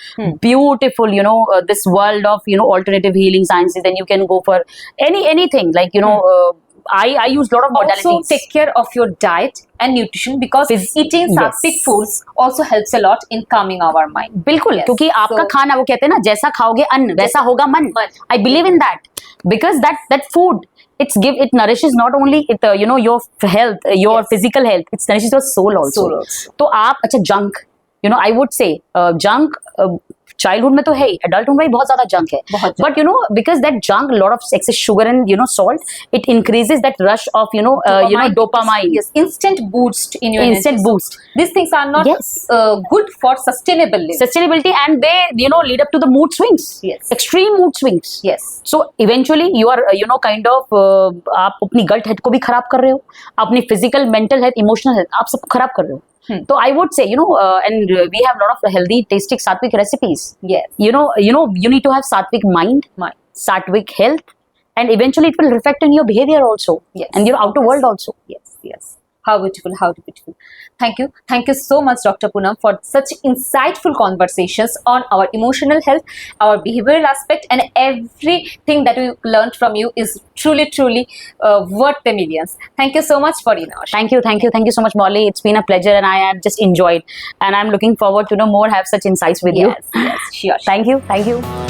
[SPEAKER 2] beautiful, you know, this world of, you know, alternative healing sciences. Then you can go for anything like, you know, I use a lot of modalities.
[SPEAKER 1] Also take care of your diet and nutrition because eating sattvic
[SPEAKER 2] Yes.
[SPEAKER 1] foods also helps a lot in calming our mind.
[SPEAKER 2] बिल्कुल
[SPEAKER 1] Yes.
[SPEAKER 2] क्योंकि आपका
[SPEAKER 1] So-
[SPEAKER 2] खाना वो कहते हैं ना जैसा खाओगे अन्न वैसा होगा मन. I believe in that because that food it nourishes not only you know your health, your
[SPEAKER 1] Yes.
[SPEAKER 2] physical health, it nourishes your soul also.
[SPEAKER 1] Soul also.
[SPEAKER 2] तो आप अच्छा junk, you know, I would say junk childhood में तो है ही, adulthood में भी बहुत ज्यादा junk है.
[SPEAKER 1] बहुत junk.
[SPEAKER 2] But you know because that junk, lot of excess sugar and you know salt, it increases that rush of you know dopamine.
[SPEAKER 1] Yes, instant boost in your
[SPEAKER 2] Instant
[SPEAKER 1] energy.
[SPEAKER 2] boost.
[SPEAKER 1] These things are not
[SPEAKER 2] Yes.
[SPEAKER 1] good for sustainable living.
[SPEAKER 2] Sustainability and they you know lead up to the mood swings.
[SPEAKER 1] Yes.
[SPEAKER 2] Extreme mood swings.
[SPEAKER 1] Yes.
[SPEAKER 2] So eventually you are you know kind of आप अपनी gut health को भी खराब कर रहे हो, अपनी physical mental health emotional health आप सबको खराब कर रहे हो. तो I would say you know and we have a lot of healthy tasty sattvic recipes.
[SPEAKER 1] Yes.
[SPEAKER 2] You know you need to have sattvic mind,
[SPEAKER 1] Mind.
[SPEAKER 2] sattvic health, and eventually it will reflect in your behavior also.
[SPEAKER 1] Yes.
[SPEAKER 2] And your outer world also.
[SPEAKER 1] Yes, yes. How beautiful, how beautiful. Thank you. Thank you so much, Dr. Poonam, for such insightful conversations on our emotional health, our behavioral aspect, and everything that we learned from you is truly, truly worth the millions. Thank you so much for our show.
[SPEAKER 2] Thank you so much, Molly. It's been a pleasure and I have just enjoyed. And I'm looking forward to know more, have such insights with you.
[SPEAKER 1] Yes, yes, sure.
[SPEAKER 2] Thank you.